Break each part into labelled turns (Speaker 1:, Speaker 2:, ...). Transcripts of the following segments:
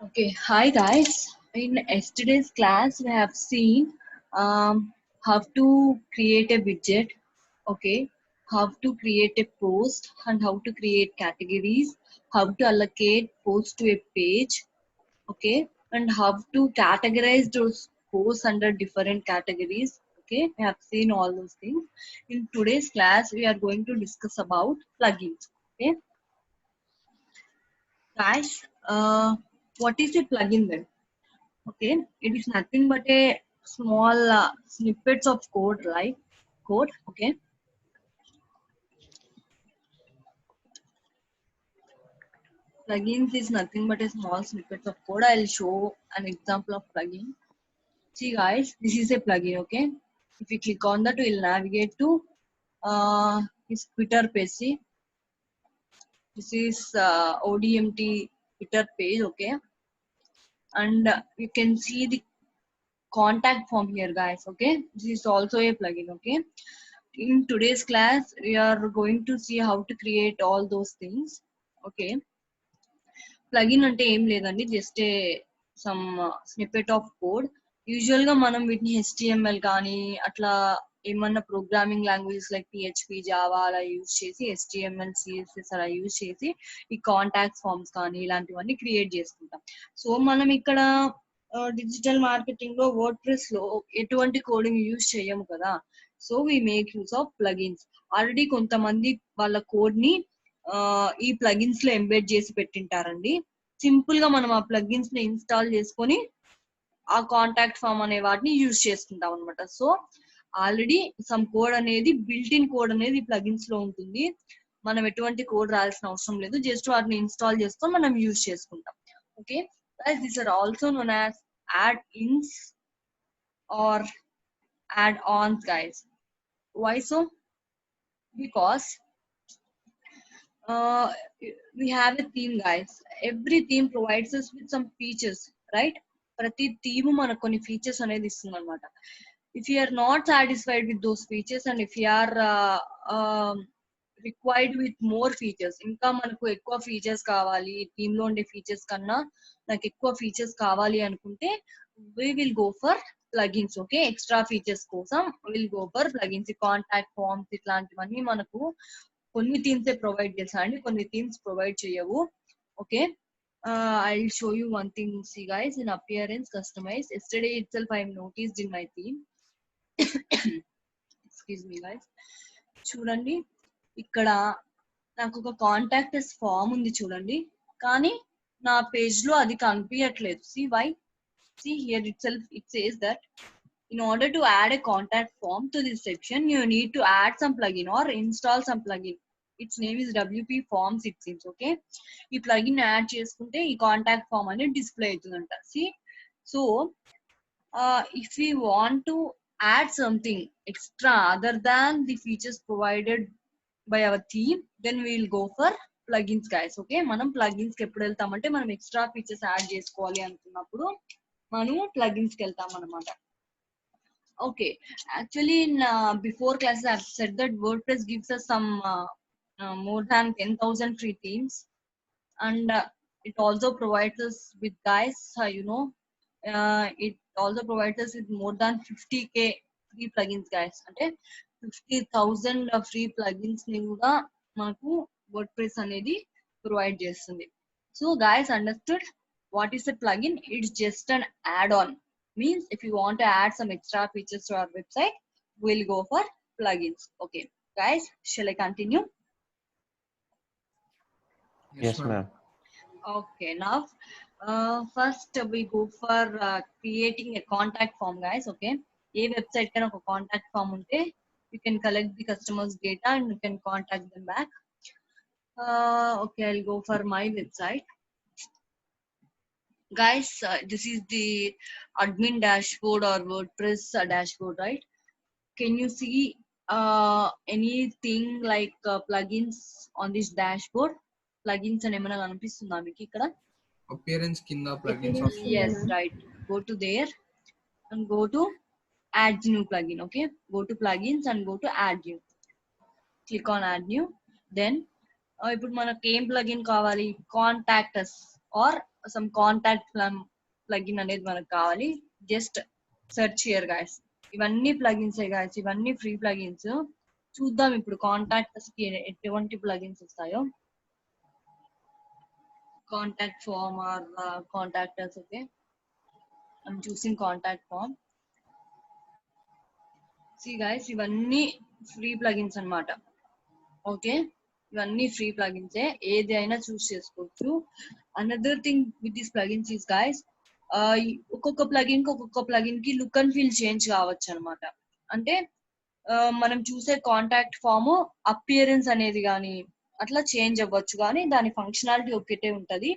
Speaker 1: Okay, hi guys. In yesterday's class, we have seen how to create a widget, okay, how to create a post, and how to create categories, how to allocate posts to a page, okay, and how to categorize those posts under different categories. Okay, we have seen all those things. In today's class, we are going to discuss about plugins. Okay, guys, what is a plugin then? Okay, it is nothing but a small snippets of code, like code. Okay, plugins is nothing but a small snippets of code. I'll show an example of plugin. See guys, this is a plugin. Okay, if you click on that, we'll navigate to his Twitter page. See, this is ODMT Twitter page. Okay, and you can see the contact form here, guys. Okay, this is also a plugin. Okay, in today's class we are going to see how to create all those things. Okay, plugin అంటే ఏం లేదండి, just some snippet of code. Usual గా మనం వీటిని HTML కానీ అట్లా ఏమన్నా programming languages like PHP Java అలా యూజ్ చేసి HTML CSS అలా యూజ్ చేసి ఈ కాంటాక్ట్ ఫార్మ్స్ కానీ ఇలాంటివన్నీ క్రియేట్ చేసుకుంటాం. సో మనం ఇక్కడ డిజిటల్ మార్కెటింగ్ లో వర్డ్ ప్రెస్ లో ఎటువంటి కోడింగ్ యూజ్ చేయము కదా. So we make use of plugins. Already కొంతమంది వాళ్ళ కోడ్ ని ఈ ప్లగిన్స్ లో ఎంబెడ్ చేసి పెట్టింటారండి. సింపుల్ గా మనం ఆ ప్లగిన్స్ ని ఇన్స్టాల్ చేసుకొని ఆ కాంటాక్ట్ ఫామ్ అనే వాటిని యూజ్ చేసుకుంటాం అనమాట. సో ఆల్రెడీ సమ్ కోడ్ అనేది బిల్ట్ ఇన్ కోడ్ అనేది ప్లగిన్స్ లో ఉంటుంది. మనం ఎటువంటి కోడ్ రాయాల్సిన అవసరం లేదు, జస్ట్ వాటిని ఇన్స్టాల్ చేసుకొని మనం యూజ్ చేసుకుంటాం. Okay, these are also known as add ins or add ons guys. Why so? Because uh, we have a theme, guys. Every theme provides us with some features, right? ప్రతి theme మనకు కొన్ని features అనేది ఇస్తుంది అనమాట. If you are not satisfied with those features and if you are required with more features, ఇంకా మనకు ఎక్కువ features కావాలి, థీమ్ లో ఉండే ఫీచర్స్ కన్నా నాకు ఎక్కువ ఫీచర్స్ కావాలి అనుకుంటే we will go for plugins. Okay, extra features కోసం will go for plugins. Contact forms ఇట్లాంటివన్నీ మనకు కొన్ని థీమ్స్ ప్రొవైడ్ చేస్తాయండి, కొన్ని థీమ్స్ ప్రొవైడ్ చేయవు. Okay, I'll show you one thing. See guys, in appearance customize, yesterday itself I noticed in my theme. Excuse me guys, చూడండి ఇక్కడ నాకు ఒక కాంటాక్ట్ ఫామ్ ఉంది చూడండి, కానీ నా పేజ్ లో అది కనిపించట్లేదు. See why? See here itself it says that in order to add a contact form to this section you need to add some plugin or install some plugin. Its name is WP Forms it seems. Okay, ఈ plugin add చేసుకుంటే ఈ contact form అనేది display అవుతుందంట. See, so if we want to add something extra other than the features provided by our theme, then we will go for plugins guys. Okay, మనం plugins కి ఎప్పుడు వెళ్తామంటే మనం extra features add చేసుకోవాలి అనుకున్నప్పుడు మనము plugins కి వెళ్తాం అనమాట. Okay, actually in before classes I've said that WordPress gives us some more than 10,000 free themes, and it also provides us with guys, it also provides us with more than 50k free plugins guys. అంటే 50,000 free plugins ని కూడా మనకు WordPress అనేది provide చేస్తుంది. So guys, understood what is a plugin? It's just an add-on. Means if you want to add some extra features to our website, we'll go for plugins. Okay guys, shall I continue?
Speaker 2: Yes, ma'am.
Speaker 1: Okay, now first we go for creating a contact form guys. Okay, A website కైనా ఒక contact form ఉంటే you can collect the customers data and you can contact them back. Okay, I'll go for my website guys. This is the admin dashboard or WordPress dashboard, right? Can you see anything like plugins on this dashboard? Plugins అని ఏమైనా కనిపిస్తుందా మీకు ఇక్కడ?
Speaker 3: appearance kinda plugins option.
Speaker 1: Yes, right. Go to there and go to add new plugin. Okay, go to plugins and go to add new. Click on add new. Then ఇప్పుడు మనకి ఏం plugin కావాలి? Contact us or some contact plugin అనేది మనకు కావాలి. Just search here guys. ఇవన్నీ plugins guys, ఇవన్నీ free plugins. చూద్దాం ఇప్పుడు కాంటాక్ట్స్ కి ఎటువంటి ప్లగిన్స్ వస్తాయో. Contact form or contactors. Okay, I'm choosing contact form. See guys, ఇవన్నీ ఫ్రీ ప్లగిన్స్ అన్నమాట. ఓకే, ఇవన్నీ ఫ్రీ ప్లగిన్స్, ఏది అయినా చూస్ చేసుకోవచ్చు. Another thing with this plugins is guys, ఒక్కొక్క ప్లగిన్ కి లుక్ అండ్ ఫీల్ చేంజ్ కావచ్చు అనమాట. అంటే మనం చూసే కాంటాక్ట్ ఫామ్ అపియరెన్స్ అనేది కానీ అట్లా చేంజ్ అవ్వచ్చు, కానీ దాని ఫంక్షనాలిటీ ఒకటే ఉంటది.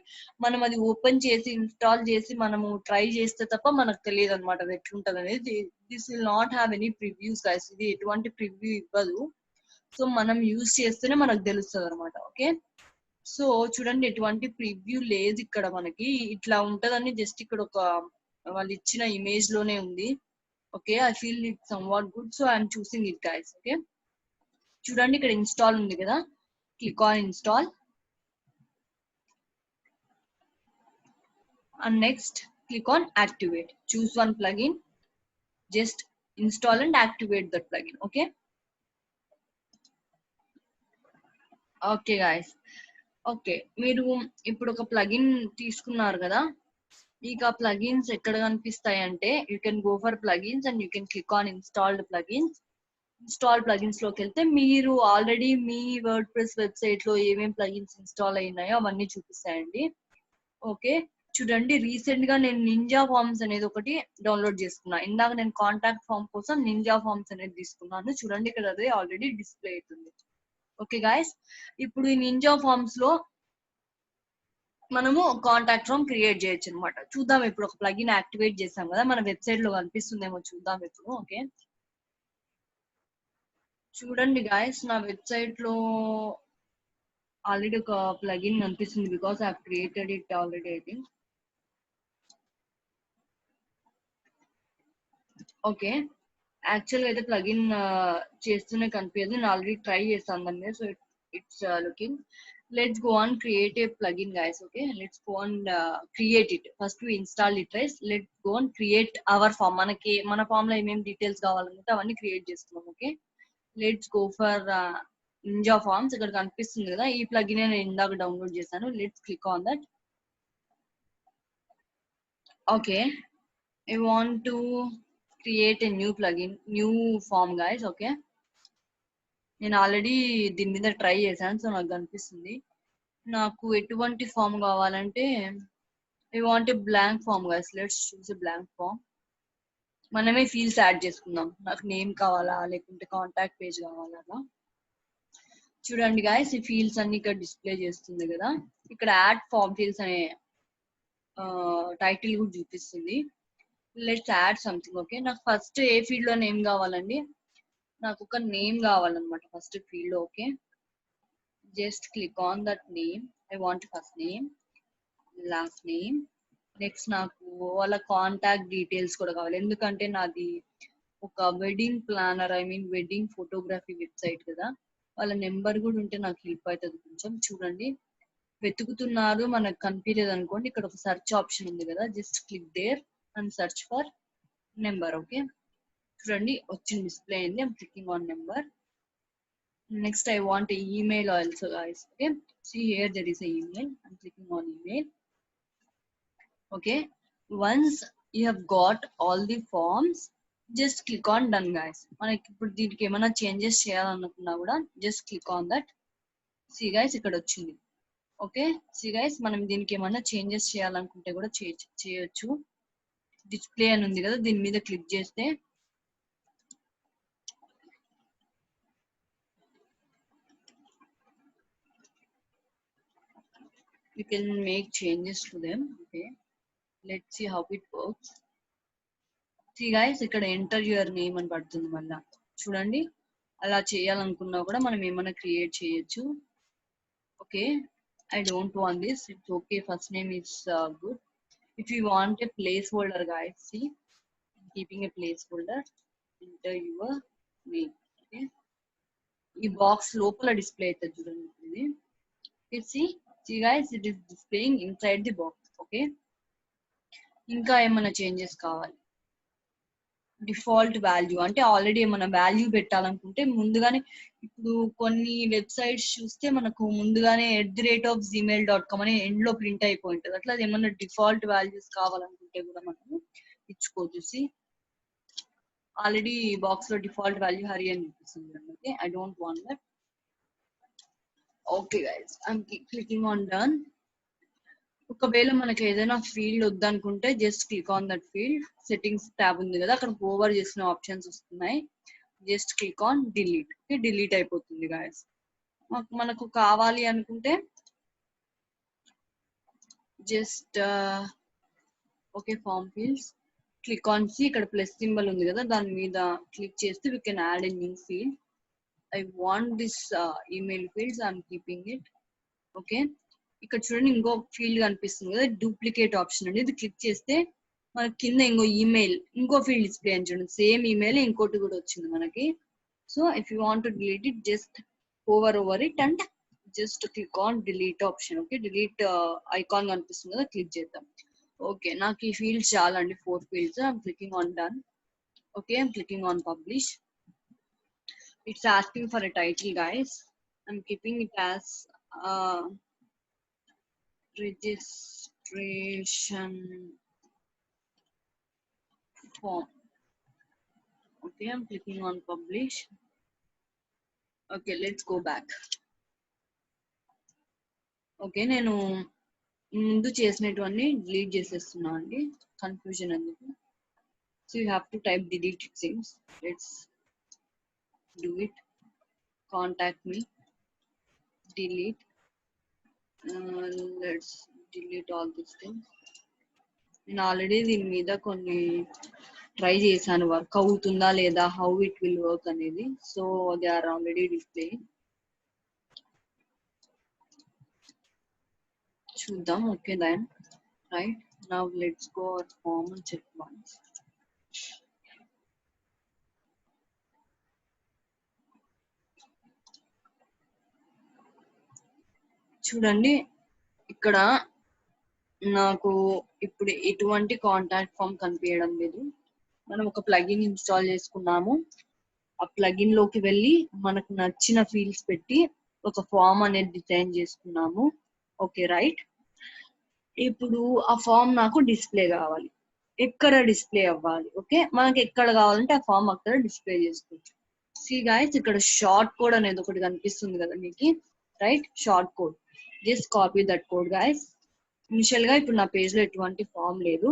Speaker 1: మనం అది ఓపెన్ చేసి ఇన్స్టాల్ చేసి మనము ట్రై చేస్తే తప్ప మనకు తెలియదు అనమాట అది ఎట్లుంటది అనేది. This will not have any previews guys, ఇది ఎటువంటి ప్రివ్యూ ఇవ్వదు. సో మనం యూజ్ చేస్తేనే మనకు తెలుస్తుంది అనమాట. ఓకే, సో చూడండి, ఎటువంటి ప్రివ్యూ లేదు ఇక్కడ మనకి. ఇట్లా ఉంటదని జస్ట్ ఇక్కడ ఒక వాళ్ళు ఇచ్చిన ఇమేజ్ లోనే ఉంది. Okay, I feel it some what good, so I'm choosing it guys. Okay, చూడండి ఇక్కడ ఇన్స్టాల్ ఉంది కదా, click on install and next click on activate. Choose one plugin, just install and activate that plugin. Okay, okay guys. Okay, మీరు ఇప్పుడు ఒక plugin తీసుకున్నారు కదా, ఇక ప్లగిన్స్ ఎక్కడ కనిపిస్తాయి అంటే you can go for plugins and you can click on installed plugins. Install plugins లోకి వెళ్తే మీరు ఆల్రెడీ మీ వర్డ్ ప్రెస్ వెబ్సైట్ లో ఏమేమి ప్లగిన్స్ ఇన్స్టాల్ అయినాయో అవన్నీ చూపిస్తాయండి. ఓకే, చూడండి, రీసెంట్ గా నేను నింజా ఫార్మ్స్ అనేది ఒకటి డౌన్లోడ్ చేసుకున్నా. ఇందాక నేను కాంటాక్ట్ ఫార్మ్ కోసం నింజా ఫార్మ్స్ అనేది తీసుకున్నాను. చూడండి ఇక్కడ అదే ఆల్రెడీ డిస్ప్లే అవుతుంది. ఓకే గాయస్, ఇప్పుడు ఈ నింజా ఫార్మ్స్ లో మనము కాంటాక్ట్ ఫామ్ క్రియేట్ చేయొచ్చు అనమాట. చూద్దాం ఇప్పుడు, ఒక ప్లగిన్ యాక్టివేట్ చేసాం కదా, మన వెబ్సైట్ లో కనిపిస్తుందేమో చూద్దాం ఇప్పుడు. ఓకే, చూడండి గాయస్, నా వెబ్సైట్ లో ఆల్రెడీ ఒక ప్లగిన్ కనిపిస్తుంది because I have created it already I think. Okay, actual గా అయితే ప్లగిన్ చేస్తూనే కనిపించదు, నేను ఆల్రెడీ ట్రై చేస్తాను దాని మీద. So it's looking. Let's go on create a plugin guys. Okay, let's go on create it. First we install it guys. Let's go on create our form. మనకి మన ఫామ్ లో ఏమేమి డీటెయిల్స్ కావాలంటే అవన్నీ create చేస్తున్నాం. Okay, let's go for Ninja Forms. ఇక్కడ కనిపిస్తుంది కదా, ఈ ప్లగిన్ నేను ఇందాక డౌన్లోడ్ చేశాను. Let's click on that. Okay, I want to create a new plugin, new form guys. Okay, నేను ఆల్రెడీ దీని మీద ట్రై చేశాను, సో నాకు కనిపిస్తుంది. నాకు ఎటువంటి ఫామ్ కావాలంటే I want a blank form guys. Let's choose a blank form. మనమే ఫీల్డ్స్ యాడ్ చేసుకుందాం. నాకు నేమ్ కావాలా లేకుంటే కాంటాక్ట్ పేజ్ కావాలా అలా. చూడండి గైస్, ఈ ఫీల్డ్స్ అన్ని ఇక్కడ డిస్ప్లే చేస్తుంది కదా. ఇక్కడ యాడ్ ఫామ్ ఫీల్డ్స్ అనే టైటిల్ కూడా చూపిస్తుంది. Let's add something. ఓకే, నాకు ఫస్ట్ ఏ ఫీల్డ్ లో నేమ్ కావాలండి, నాకు ఒక నేమ్ కావాలన్నమాట ఫస్ట్ ఫీల్డ్ లో. Okay, just click on that name. I want first name, last name. Next నాకు వాళ్ళ కాంటాక్ట్ డీటెయిల్స్ కూడా కావాలి, ఎందుకంటే నాది ఒక wedding planner, I mean wedding photography website కదా. వాళ్ళ నెంబర్ కూడా ఉంటే నాకు హెల్ప్ అవుతుంది కొంచెం. చూడండి, వెతుకుతున్నారు మనకు కనిపించలేదు అనుకోండి, ఇక్కడ ఒక సెర్చ్ ఆప్షన్ ఉంది కదా, just click there and search for number. Okay, చూడండి వచ్చింది, డిస్ప్లే అయింది. I'm clicking on number. Next I want an email also guys. Okay, see here there is an email. I'm clicking on email. Okay, once you have got all the forms, just click on done guys. మనకి ఇప్పుడు దీనికి ఏమైనా changes చేయాలనుకున్నా కూడా just click on that. See guys, ఇక్కడ వచ్చింది. Okay, see guys, మనం దీనికి ఏమైనా చేంజెస్ చేయాలనుకుంటే కూడా చేయొచ్చు. డిస్ప్లే అని ఉంది కదా, దీని మీద క్లిక్ చేస్తే you can make changes to them. Okay, let's see how it works. See guys, ఇక్కడ ఎంటర్ యువర్ నేమ్ అని పడుతుంది మళ్ళా. చూడండి, అలా చేయాలనుకున్నా కూడా మనం ఏమైనా క్రియేట్ చేయొచ్చు. Okay, I don't want this, it's okay, first name is good. If you want a place holder guys, see, keeping a place holder, enter your name. Okay, ఈ బాక్స్ లోపల డిస్ప్లే అవుతుంది చూడండి ఇది. See guys, it is displaying inside the box. Okay. ఇంకా ఏమైనా changes కావాలి? Default value అంటే already ఏమైనా వాల్యూ పెట్టాలనుకుంటే ముందుగానే, ఇప్పుడు కొన్ని వెబ్సైట్స్ చూస్తే మనకు ముందుగానే @gmail.com అని ఎండ్ లో ప్రింట్ అయిపోయి ఉంటుంది. అట్లా ఏమైనా డిఫాల్ట్ వాల్యూస్ కావాలనుకుంటే కూడా మనము ఇచ్చుకోవచ్చు. ఆల్రెడీ బాక్స్ లో డిఫాల్ట్ వాల్యూ హరి అని చూపిస్తుంది అండి. I don't want that. Okay guys, I'm clicking on done. ఒకవేళ మనకి ఏదైనా ఫీల్డ్ వద్దనుకుంటే just click on that field. Settings tab ఉంది కదా, అక్కడ ఓవర్ చేసిన ఆప్షన్స్ వస్తున్నాయి. Just click on delete. Delete అయిపోతుంది గాయస్. మనకు కావాలి అనుకుంటే just okay, form fields click on see. ఇక్కడ ప్లస్ సింబల్ ఉంది కదా, దాని మీద క్లిక్ చేస్తే we can add a new field. I want this email fields, I'm keeping it. Okay, ఇక్కడ చూడండి ఇంకో ఫీల్డ్ కనిపిస్తుంది కదా, డూప్లికేట్ ఆప్షన్ అండి. ఇది క్లిక్ చేస్తే మనకి కింద ఇంకో ఫీల్డ్ డిస్ప్లే అని చూడండి. సేమ్ ఈమెయిల్ ఇంకోటి కూడా వచ్చింది మనకి. So if you want to delete it, just over it and just click on delete option. Okay, delete icon కనిపిస్తుంది కదా, క్లిక్ చేద్దాం. ఓకే, నాకు ఈ ఫీల్డ్స్ చాలా అండి, 4 fields. I'm clicking on done. Okay, I'm clicking on publish. It's asking for a title, guys. I'm keeping it as registration form. Okay, I'm clicking on publish. Okay, let's go back. Okay, నేను ముందు చేసినటువన్నీ delete చేసేస్తున్నా అండి, confusion అందుకు. So you have to type delete it seems. Let's do it. Contact me, delete. Let's delete all these things. నేను already దీని మీద కొన్ని try చేశాను, work అవుతుందా లేదా, హౌ ఇట్ విల్ వర్క్ అనేది. So they are already display. చూద్దాం. Okay then right now let's go our form and check once. చూడండి, ఇక్కడ నాకు ఇప్పుడు ఎటువంటి కాంటాక్ట్ ఫామ్ కనిపించడం లేదు. మనం ఒక ప్లగిన్ ఇన్స్టాల్ చేసుకున్నాము. ఆ ప్లగిన్ లోకి వెళ్ళి మనకు నచ్చిన ఫీల్డ్స్ పెట్టి ఒక ఫామ్ అనేది డిజైన్ చేసుకున్నాము. Okay right. ఇప్పుడు ఆ ఫామ్ నాకు డిస్ప్లే కావాలి. ఎక్కడ డిస్ప్లే అవ్వాలి? ఓకే, మనకి ఎక్కడ కావాలంటే ఆ ఫామ్ అక్కడ డిస్ప్లే చేసుకోవచ్చు. సి గైస్, ఇక్కడ షార్ట్ కోడ్ అనేది ఒకటి కనిపిస్తుంది కదా మీకు, right? Short code, just copy that code guys. Initial గా ఇప్పుడు నా పేజ్ లో ఎటువంటి ఫామ్ లేదు.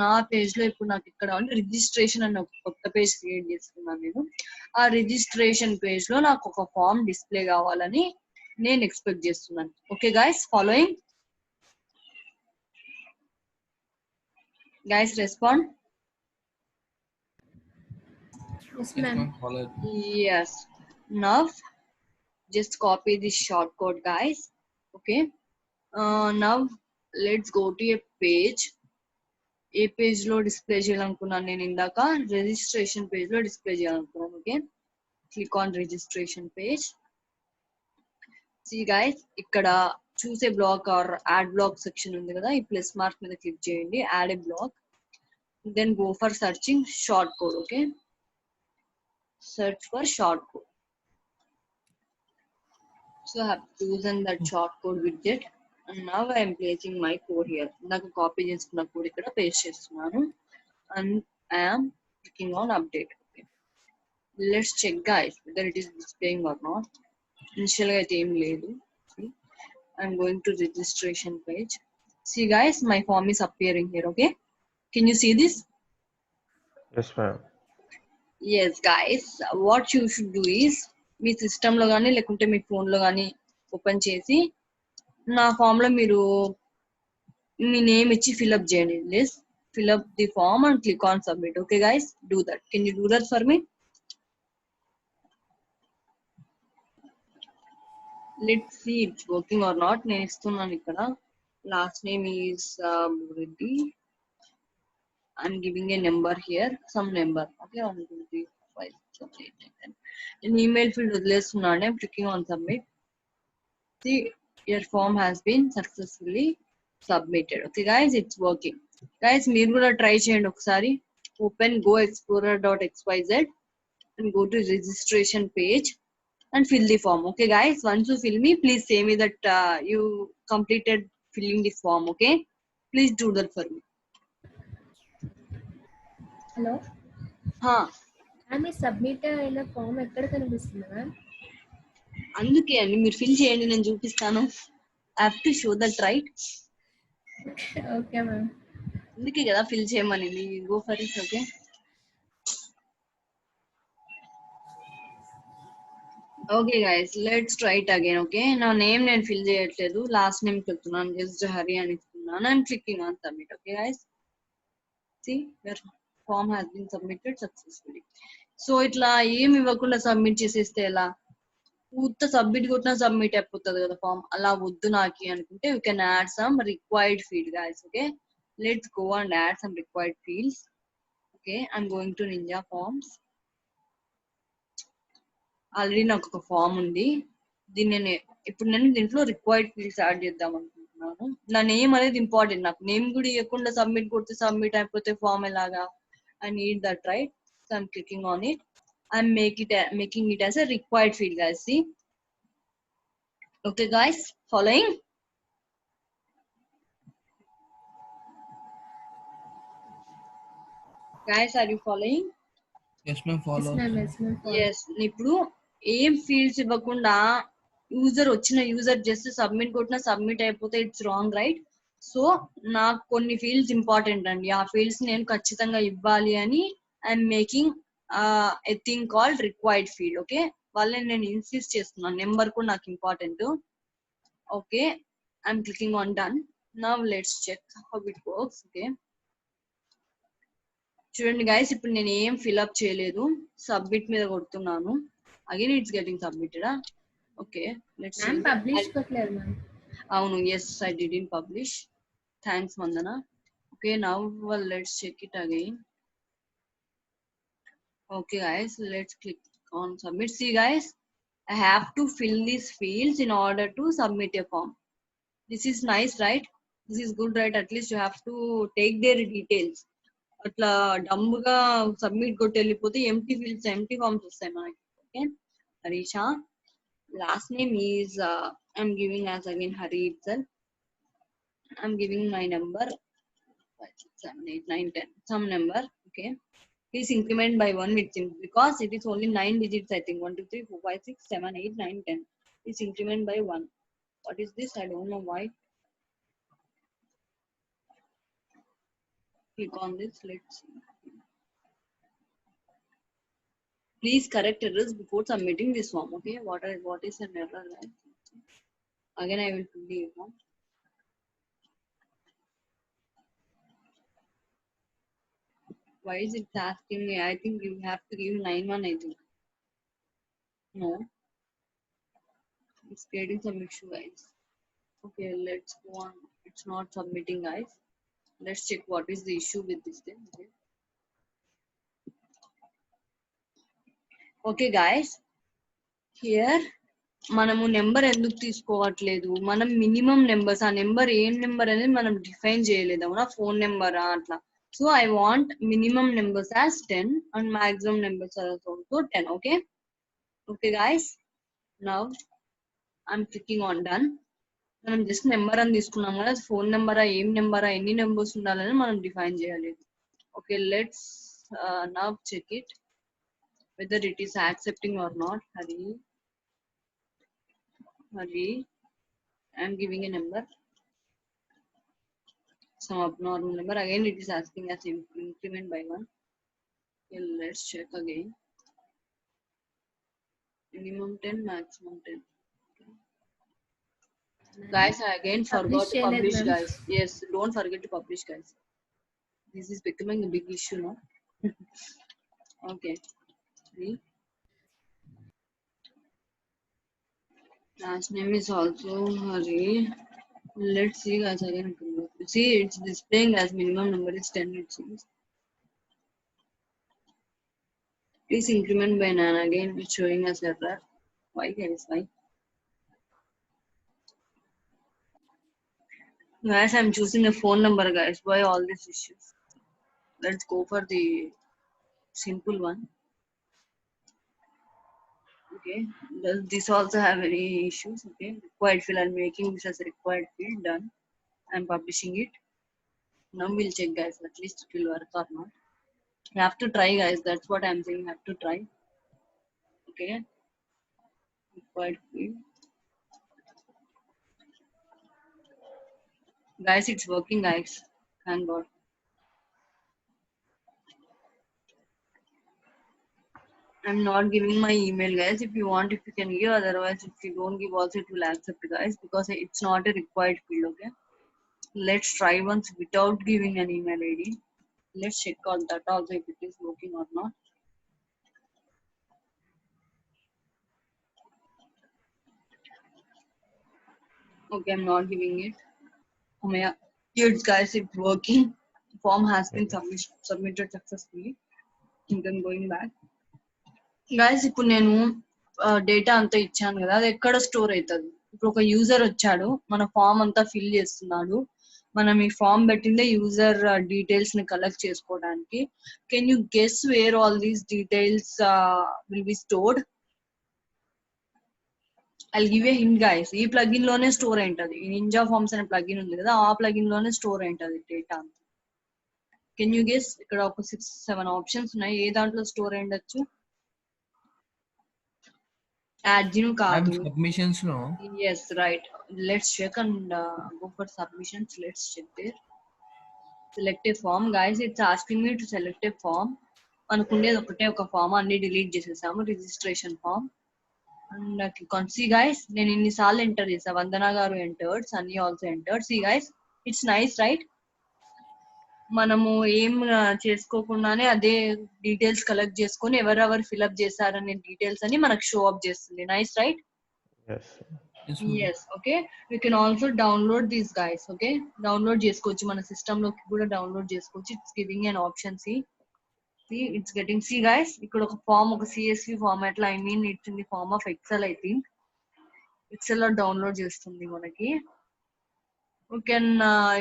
Speaker 1: నా పేజ్ లో ఇప్పుడు నాకు ఇక్కడ రిజిస్ట్రేషన్ అనే ఒక కొత్త పేజ్ క్రియేట్ చేసుకున్నాను నేను. ఆ రిజిస్ట్రేషన్ పేజ్ లో నాకు ఒక ఫామ్ డిస్ప్లే కావాలని నేను ఎక్స్పెక్ట్ చేస్తున్నాను. Okay guys, following. Guys, respond.
Speaker 2: Yes, ma'am.
Speaker 3: Follow.
Speaker 1: Yes. Now, just copy this short code, guys. Okay. Now, let's go to a page. ఏ పేజ్ లో డిస్ప్లే చేయాలనుకున్నాను నేను ఇందాక, రిజిస్ట్రేషన్ పేజ్ లో డిస్ప్లే చేయాలనుకున్నాను. Okay, click on registration page. See guys, ఇక్కడ చూసే block or add block section ఉంది కదా, ఈ ప్లస్ మార్క్ మీద క్లిక్ చేయండి, add a block. Then go for searching short code. Okay, search for short code. So I have chosen that short code widget, and now I am placing my code here. నాకు copy చేసుకున్న code ఇక్కడ paste చేస్తున్నాను, and I am clicking on update. Okay, let's check guys whether it is displaying or not. Initially అయితే ఏం లేదు. I'm going to registration page. See guys, my form is appearing here. Okay, can you see this?
Speaker 4: Yes, ma'am.
Speaker 1: Yes guys, what you should do is me system లో కానీ లేకుంటే మీ phone లో కానీ open చేసి నా ఫామ్ లో మీరు మీ నేమ్ ఇచ్చి ఫిల్అప్ చేయండి. Let's fill up the form and click on submit. Okay guys, do that. Can you do that for me? Let's see it's working or not. నేను ఇస్తున్నాను ఇక్కడ, last name is Reddy. I'm giving a number here, some number. Okay, 1 2 3 4 5 6 7 8 9 10. In email field వదిలేస్తున్నాను. I'm clicking on submit. See, your form has been successfully submitted. Okay guys, it's working. Guys, మీరు కూడా try చేయండి ఒకసారి. Open goexplorer.xyz and go to registration page and fill the form. Okay guys, once you fill me, please say me that you completed filling the form. Okay, please do that for me.
Speaker 2: Hello ఆమె submit అయిన form ఎక్కడ కనిపిస్తుంది ma'am?
Speaker 1: అందుకే అండి మీరు fill చేయండి, నేను చూపిస్తాను. I have to show that, right?
Speaker 2: Okay ma'am.
Speaker 1: అందుకే కదా ఫిల్ చేయమని. Go for it. Okay, okay guys, let's try it again. Okay, నా నేమ్ నేను ఫిల్ చేయట్లేదు, లాస్ట్ నేమ్ చెప్తున్నాను, జస్ట్ హరి అని ఇస్తున్నాను. I'm clicking on submit. Okay guys, see your form has been submitted successfully. So ఇట్లా ఏమి ఇవ్వకుండా సబ్మిట్ చేసేస్తే ఎలా? పూర్తి సబ్మిట్ కొట్టినా సబ్మిట్ అయిపోతుంది కదా ఫామ్. అలా వద్దు నాకు అనుకుంటే you can add some required field guys. Okay, let's go and add some required fields. Okay, I'm going to Ninja Forms. Already నాకు ఒక ఫామ్ ఉంది, దీన్ని నేను దీంట్లో రిక్వైర్డ్ ఫీల్డ్స్ యాడ్ చేద్దాం అనుకుంటున్నాను. నా నేమ్ అనేది ఇంపార్టెంట్, నాకు నేమ్ కూడా ఇవ్వకుండా సబ్మిట్ కొడితే సబ్మిట్ అయిపోతే ఫామ్ ఎలాగా? I need that, right? So I'm clicking on it. I'm making it as a required field, guys. See, okay guys, following? Guys, are you following?
Speaker 3: Yes ma'am, follow.
Speaker 1: Yes. ఇప్పుడు ఏం fields ఇవ్వకుండా వచ్చిన user just submit కొట్టినా submit అయిపోతే it's wrong, right? So నాకు కొన్ని fields important అండి, ఆ ఫీల్డ్స్ నేను ఖచ్చితంగా ఇవ్వాలి అని I'm making a thing called required field. ఓకే, వాళ్ళని నేను ఇన్సిస్ట్ చేస్తున్నాను, నెంబర్ కూడా నాకు important. Okay, I'm clicking on done. Now let's check how it works. Okay, చూడండి గైస్, ఇప్పుడు నేను ఏం ఫిల్అప్ చేయలేదు, సబ్మిట్ మీద కొడుతున్నాను. Again it's getting submitted. Okay, let's
Speaker 2: publish కొట్టలేదు మ్యామ్.
Speaker 1: అవును, yes, I didn't publish. Thanks Vandana. Okay, now let's check it again. Okay guys, let's click on submit. See guys, I have to fill these fields in order to submit a form. This is nice, right? This is good, right? At least you have to take their details. అట్లా డమ్గా submit కొట్టి వెళ్ళిపోతే empty fields, empty forms వస్తాయి మనకి. Okay, Harisha, last name is I'm giving as again Hari itself. I'm giving my number 5 6 7 8 9 10 some number. Okay, please increment by 1 because it is only 9 digits, I think. 1 2 3 4 5 6 7 8 9 10. Please increment by 1. What is this? I don't know why. Click on this. Let's see. Please correct errors before submitting this form. Okay, what is an error? Again, I will fill the form. Why is it asking me? I think you have to give 9 1, I think. No, it's creating some issue, guys. Okay, let's go on. It's not submitting, guys. Let's check what is the issue with this thing. Okay guys, here మనము number ఎందుకు తీసుకోవట్లేదు? మనం minimum numbers, ఆ number ఏం number అనేది మనం define చేయలేదు, అవునా? ఫోన్ నెంబరా అట్లా. So I want minimum numbers as 10 and maximum numbers also 10. Okay, okay guys, now I'm clicking on done. మనం జస్ట్ నెంబర్ అని తీసుకున్నాం కదా, ఫోన్ నెంబరా, ఏం నెంబరా, ఎన్ని నెంబర్స్ ఉండాలని మనం డిఫైన్ చేయాలి. Okay, let's now check it whether it is accepting or not. Hari, I am giving a number, some abnormal number. Again it is asking us increment by 1. Okay, let's check again. Minimum 10, maximum 10. Okay. Guys, I again forgot to publish, guys. Yes, don't forget to publish, guys. This is becoming a big issue now. Okay, last name is also Hari. Let's see, guys, again. See, it's displaying as minimum number is 10, it seems. Please increment by 9. Again it's showing us error. Why, guys? Why? Guys, I'm choosing a phone number, guys. Why all these issues? Let's go for the simple one. Okay, does this also have any issues? Okay, required field, I'm making this as a required field. Done. I'm publishing it. Now we'll check, guys, at least it will work or not. You have to try, guys. That's what I'm saying. You have to try. Okay, required field. Guys, it's working, guys. Thank God. I'm not giving my email, guys. If you want, if you can give. Otherwise, if you don't give, also it will accept, guys, because it's not a required field. Okay. Let's try once without giving an email ID. Let's check out that also if it is working or not. Okay, I'm not giving it. Oh my God. Kids, guys, it's working. Form has been submitted successfully. You can going back. Guys, ఇప్పుడు నేను data అంతా ఇచ్చాను కదా, అది ఎక్కడ store అవుతుంది? ఇప్పుడు ఒక యూజర్ వచ్చాడు, మన ఫామ్ అంతా ఫిల్ చేస్తున్నాడు. మనం ఈ ఫామ్ పెట్టిందే యూజర్ డీటెయిల్స్ ని కలెక్ట్ చేసుకోవడానికి. Can you guess where all these details will be stored? I give a hint, guys. ఈ ప్లగిన్ లోనే స్టోర్ అయింటది. ఈ నింజా ఫార్మ్స్ అనే ప్లగిన్ ఉంది కదా, ఆ ప్లగిన్ లోనే స్టోర్ అయింటది డేటా అంతా. Can you guess? ఇక్కడ ఒక 6-7 ఆప్షన్స్ ఉన్నాయి. ఏ దాంట్లో స్టోర్ అయ్యొచ్చు? Adjective కాదు.
Speaker 3: Submissions, no.
Speaker 1: Yes, right. Let's check and go for submissions. Let's check there. Select a form, guys. It's asking me to select a form. అనుకుండేది ఒకటే ఒక form, అన్ని delete చేసేసాము. Registration form. And you can see, guys, నేను ఇన్నిసార్లు enter చేసా. వందన గారు entered, Sunny also entered. See, guys, it's nice, right? మనము ఏం చేసుకోకుండానే అదే డీటెయిల్స్ కలెక్ట్ చేసుకొని ఎవరెవరు ఫిల్అప్ చేశారనే డీటెయిల్స్ అని మనకు షో అప్ చేస్తుంది. Nice, right? Yes, okay. We can also download these, guys. Okay, download చేసుకోవచ్చు, మన సిస్టమ్ లోకి కూడా డౌన్లోడ్ చేసుకోవచ్చు. It's giving an option. See, it's getting. See, guys, ఇక్కడ ఒక ఫామ్, ఒక CSV ఫార్మాట్ లో, I mean it's in the form of Excel. I think Excel లో డౌన్లోడ్ చేస్తుంది మనకి. We can,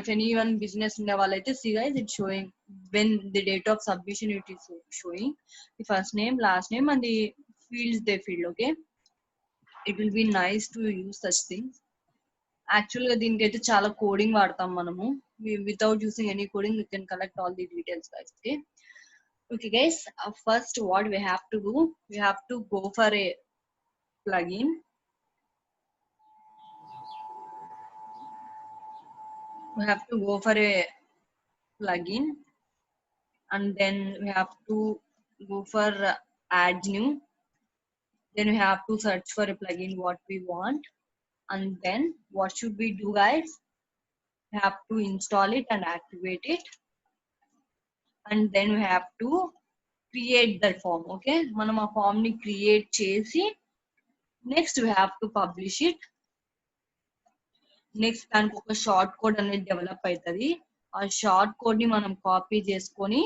Speaker 1: if anyone business in the walaite, see, guys, it's showing when the date of submission it is showing the first name, last name, and the fields they fill. Okay, it will be nice to use such things. Actually, దీనికైతే చాలా coding వాడతాం మనము. Without using any coding, we can collect all the details, guys. Okay, guys. First, what we have to do, we have to go for a plugin. We have to go for a plugin, and then we have to go for add new. Then we have to search for a plugin what we want, and then what should we do, guys? We have to install it and activate it, and then we have to create that form. Okay, మనం ఆ form ని create చేసి next we have to publish it. Next దానికి ఒక short code అనేది develop అవుతుంది. ఆ short code ని మనం కాపీ చేసుకొని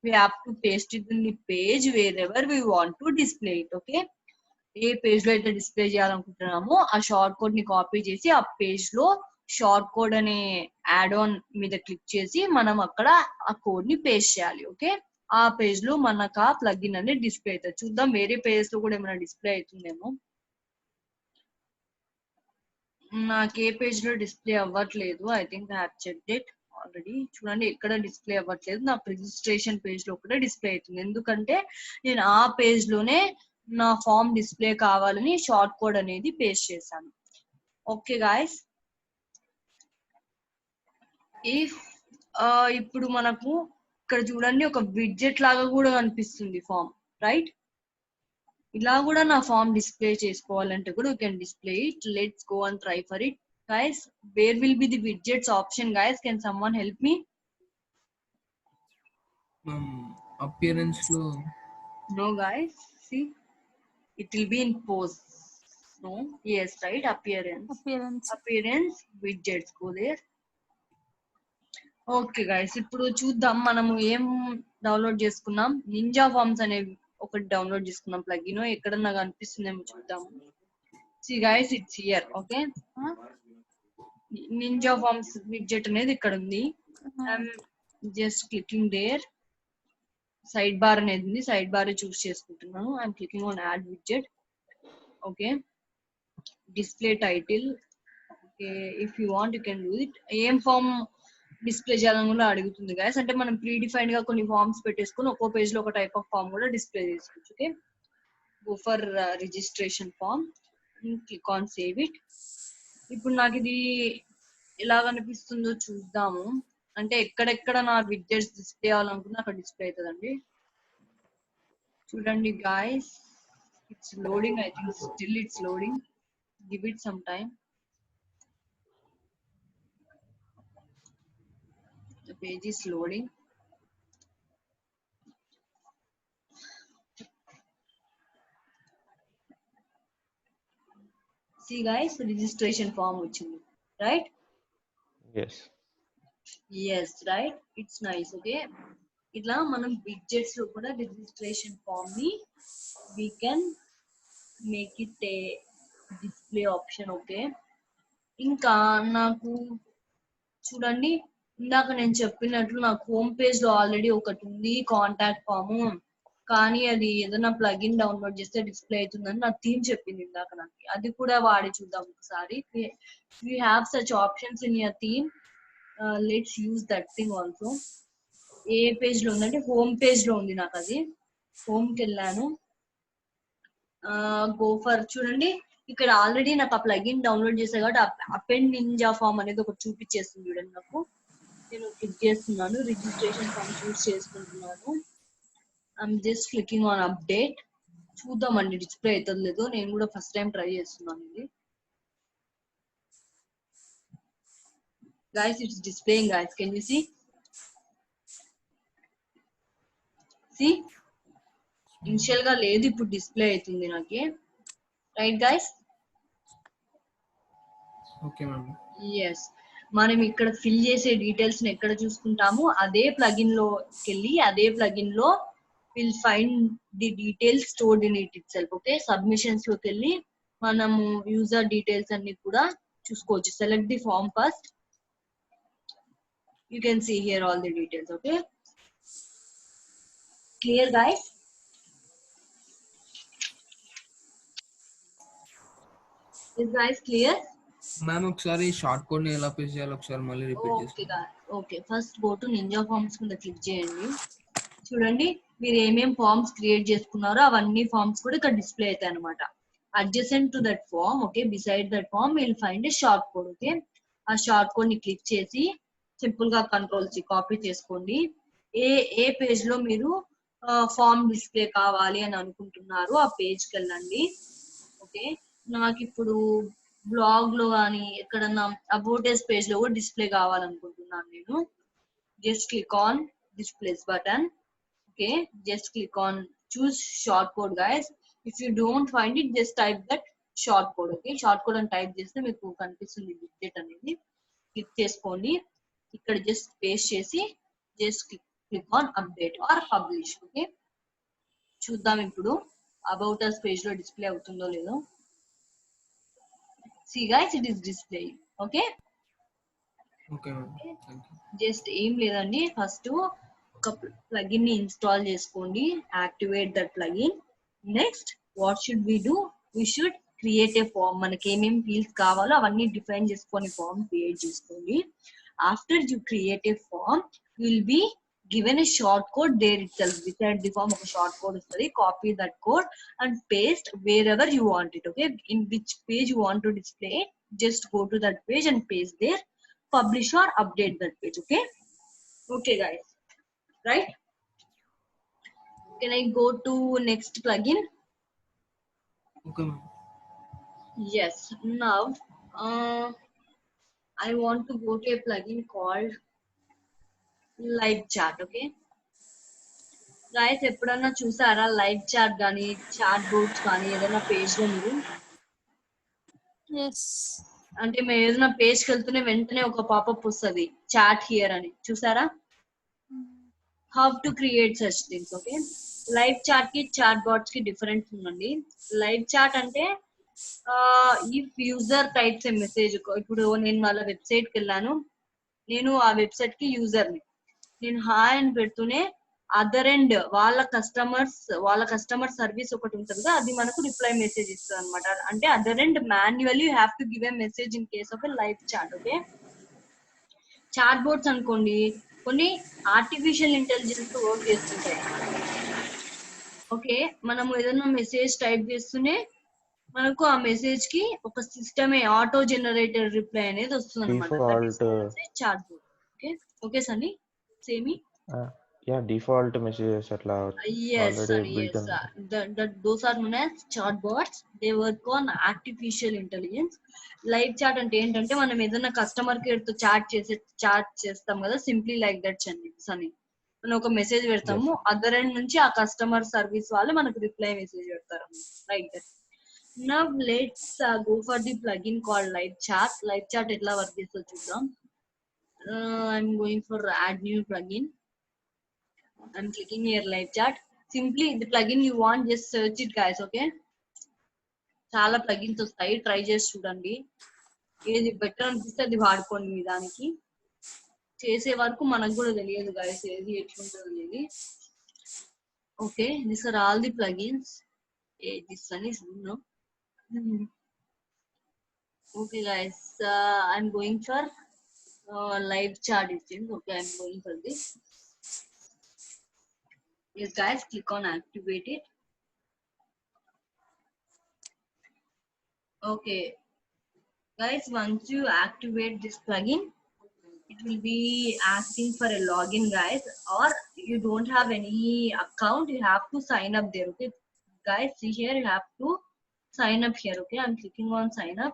Speaker 1: we have to paste it in the page wherever we want to display it. Okay, A page లో అయితే డిస్ప్లే చేయాలనుకుంటున్నామో ఆ షార్ట్ కోడ్ ని కాపీ చేసి ఆ పేజ్ లో షార్ట్ కోడ్ అనే యాడ్ ఆన్ మీద క్లిక్ చేసి మనం అక్కడ ఆ కోడ్ ని పేస్ట్ చేయాలి. ఓకే, ఆ పేజ్ లో మనకు ఆ ప్లగిన్ అనేది డిస్ప్లే అవుతుంది. చూద్దాం వేరే పేజ్ లో కూడా ఏమైనా డిస్ప్లే అవుతుందేమో. నాకు ఏ పేజ్ లో డిస్ప్లే అవ్వట్లేదు. I think I have checked it already. చూడండి, ఎక్కడ డిస్ప్లే అవ్వట్లేదు. నాకు రిజిస్ట్రేషన్ పేజ్ లో కూడా డిస్ప్లే అవుతుంది. ఎందుకంటే నేను ఆ పేజ్ లోనే నా ఫామ్ డిస్ప్లే కావాలని షార్ట్ కోడ్ అనేది పేస్ట్ చేశాను. Okay, guys. ఇప్పుడు మనకు ఇక్కడ చూడండి ఒక విడ్జెట్ లాగా కూడా కనిపిస్తుంది ఫామ్, రైట్? ఇలా కూడా నా ఫామ్ డిస్ప్లే చేసుకోవాలంటే కూడా you can display it. Let's go and try for it. guys, where will be the widgets option, guys? Can someone help me?
Speaker 3: Appearance lo.
Speaker 1: No, guys, see, it will be in pose. No, yes, right, appearance widgets, go there. Okay guys, ఇప్పుడు చూద్దాం మనము ఏం download చేసుకున్నాం. Ninja forms అనేవి ఒకటి download చేసుకున్నాం plugin. ఎక్కడన్నా కనిపిస్తుందేమో చూద్దాము. See, guys, it's here. Okay, Ninja Forms widget అనేది ఇక్కడ ఉంది. I'm just clicking there. Sidebar అనేది ఉంది, సైడ్ బార్ చూస్ చేసుకుంటున్నాను. I'm clicking on add widget. Okay, display title. Okay, if you want you can do it. ఏం form display చేయాలని కూడా అడుగుతుంది గైస్. అంటే మనం ప్రీ డిఫైన్డ్ గా కొన్ని ఫార్మ్స్ పెట్టేసుకుని ఒక్కో పేజ్ లో ఒక టైప్ ఆఫ్ ఫామ్ కూడా డిస్ప్లే చేసుకోవచ్చు. Okay, go for registration form, click on save it. ఇప్పుడు నాకు ఇది ఎలా కనిపిస్తుందో చూద్దాము. అంటే ఎక్కడెక్కడ నా విడ్జెట్స్ డిస్ప్లే అవ్వాలనుకున్నా అక్కడ డిస్ప్లే అవుతుందండి. చూడండి guys, it's loading. I think still it's loading. Give it some time. The page is loading. See guys, registration form వచ్చింది, right?
Speaker 4: Yes.
Speaker 1: Yes, right? It's nice. Okay, ఇట్లా మనం widgets లో కూడా registration form ని we can make it a display option. Okay, ఇంకా నాకు చూడండి, ఇందాక నేను చెప్పినట్లు నాకు హోమ్ పేజ్ లో ఆల్రెడీ ఒకటి ఉంది కాంటాక్ట్ ఫామ్, కానీ అది ఏదైనా ప్లగిన్ డౌన్లోడ్ చేస్తే డిస్ప్లే అవుతుందని నా థీమ్ చెప్పింది ఇందాక నాకు. అది కూడా వాడి చూద్దాం ఒకసారి. You have such options in your theme, let's use that thing also. A page లో ఉందంటే హోమ్ పేజ్ లో ఉంది నాకు. అది హోమ్కి వెళ్ళాను. గో ఫర్, చూడండి ఇక్కడ ఆల్రెడీ నాకు ఆ ప్లగిన్ డౌన్లోడ్ చేసా కాబట్టి అపెండ్ నింజా ఫామ్ అనేది ఒకటి చూపించేస్తుంది చూడండి నాకు. నేను క్లిక్ చేస్తున్నాను, రిజిస్ట్రేషన్ ఫామ్ చూస్ చేసుకుంటున్నాను. I'm just clicking on update. చూద్దామండి డిస్ప్లే అవుతుంది లేదో. నేను కూడా ఫస్ట్ టైం ట్రై చేస్తున్నాను ఇది. Guys, it's displaying guys, can you see? See, initial గా లేదు, ఇప్పుడు డిస్ప్లే అవుతుంది నాకు. Right guys?
Speaker 3: Okay ma'am.
Speaker 1: Yes, మనం ఇక్కడ ఫిల్ చేసే డీటెయిల్స్ ని ఎక్కడ చూసుకుంటాము, అదే ప్లగిన్ లోకి వెళ్ళి అదే ప్లగిన్ లో will find the details stored in it itself. Okay, submissions లోకి వెళ్ళి మనము యూజర్ డీటెయిల్స్ అన్ని కూడా చూసుకోవచ్చు. Select the form first. You can see here all the details. Okay, clear guys? Is guys clear?
Speaker 3: Ma'am ఒకసారి short code ని ఎలా paste చేయాలో ఒకసారి మళ్ళీ రిపీట్
Speaker 1: ఓకే
Speaker 3: చేస్తాను.
Speaker 1: Okay, first go to Ninja Forms కింద క్లిక్ చేయండి. చూడండి మీరు ఏమేం ఫార్మ్స్ క్రియేట్ చేసుకున్నారో అవన్నీ ఫార్మ్స్ కూడా ఇక్కడ డిస్ప్లే అవుతాయి అనమాట. Adjacent to that form, okay, beside that form will find a short code. Okay, ఆ షార్ట్ కోడ్ ని క్లిక్ చేసి సింపుల్ గా కంట్రోల్ సి కాపీ చేసుకోండి. ఏ ఏ పేజ్ లో మీరు ఫార్మ్ డిస్ప్లే కావాలి అని అనుకుంటున్నారు ఆ పేజ్కి వెళ్ళండి. ఓకే, నాకు ఇప్పుడు బ్లాగ్ లో కానీ ఎక్కడన్నా అబౌటెస్ పేజ్ లో కూడా డిస్ప్లే కావాలనుకుంటున్నాను నేను. Just click on displays button. Okay, just click on choose short code guys. If you don't find it, just type that short code. Okay, short code అని టైప్ చేస్తే మీకు కనిపిస్తుంది విడ్జెట్ అనేది. క్లిక్ చేసుకోండి, ఇక్కడ జస్ట్ పేస్ట్ చేసి just click on update or publish. Okay, చూద్దాం ఇప్పుడు అబౌట్ అస్ పేజ్ లో డిస్ప్లే అవుతుందో లేదో. See guys, it is displaying. Okay,
Speaker 3: okay ma'am, thank you.
Speaker 1: Just ఏం లేదండి, ఫస్ట్ ఒక ప్లగిన్ ని ఇన్స్టాల్ చేసుకోండి, activate that plugin. Next what should we do, we should create a form. మనకి ఏమేమి ఫీల్డ్స్ కావాలో అవన్నీ డిఫైన్ చేసుకొని ఫామ్ క్రియేట్ చేసుకోండి. After you create a form, will be given a short code there itself. Beside the form ఒక short code వస్తుంది. Copy that code and paste wherever you want it. Okay, in which page you want to display, just go to that page and paste there. Publish or update that page. Okay, okay guys, right? Can I go to next plugin?
Speaker 3: Okay ma'am.
Speaker 1: Yes, now I want to go to a plugin called live chat. Okay guys, ఎప్పుడన్నా చూసారా live chat కానీ chat boats కానీ ఏదైనా page లో మీరు? అంటే మేము ఏదైనా పేజ్కి వెళ్తూనే వెంటనే ఒక పాపప్ వస్తుంది చాట్ హియర్ అని, చూసారా? How to create such things. Okay, live chat కి చాట్ బాట్స్ కి డిఫరెన్స్ ఉందండి. లైవ్ చాట్ అంటే if user types a message, ఇప్పుడు నేను వాళ్ళ వెబ్సైట్ కి వెళ్ళాను, నేను ఆ వెబ్సైట్ కి యూజర్ ని, నేను హాయ్ అని పెడుతూనే అదర్ ఎండ్ వాళ్ళ కస్టమర్ సర్వీస్ ఒకటి ఉంటుందిగా, అది మనకు రిప్లై మెసేజ్ ఇస్తుంది అనమాట. అంటే other end manually you have to give a message in case of a live chat. Okay, chat boards అనుకోండి కొన్ని ఆర్టిఫిషియల్ ఇంటెలిజెన్స్ తో వర్క్ చేస్తుంటాయి. ఓకే, మనము ఏదైనా మెసేజ్ టైప్ చేస్తూనే మనకు ఆ మెసేజ్ కి ఒక సిస్టమే ఆటో జనరేటెడ్ రిప్లై అనేది వస్తుంది అనమాట. Chat board. Okay okay Sunny, same
Speaker 4: default messages atla
Speaker 1: yes
Speaker 4: already built
Speaker 1: yes
Speaker 4: in.
Speaker 1: those are known as chatbots. They work on artificial intelligence. Live chat అంటే ఏంటంటే మనం ఏదైనా కస్టమర్ కేర్ తో చాట్ చేస్తాం కదా, సింప్లీ లైక్ దట్ సన్నీ. మనం ఒక message పెడతాము, అదర్ ఎండ్ నుంచి ఆ కస్టమర్ సర్వీస్ వాళ్ళు మనకు రిప్లై మెసేజ్ పెడతారు, like that. Now let's go for the plugin called live chat. Live chat ఎట్లా వర్క్ చేస్తుందో చూద్దాం. I'm going for add new plugin. I'm clicking here live chat. Simply the plugin you want, just search it guys. Okay, చాలా plugins వస్తాయి, try చేసి చూడండి. ఏది better అనిపిస్తే అది వాడుకోండి. మీ దానికి చేసే వరకు మనకు కూడా తెలియదు guys ఏది ఎట్లుంటుంది అనేది. Okay, these are all the plugins. This one is no. Okay guys, I'm going for live chat agent. Okay, I'm going for this. Yes guys, click on activate it. Okay guys, once you activate this plugin, it will be asking for a login guys, or you don't have any account, you have to sign up there. Okay guys, see here, you have to sign up here. Okay, I'm clicking on sign up.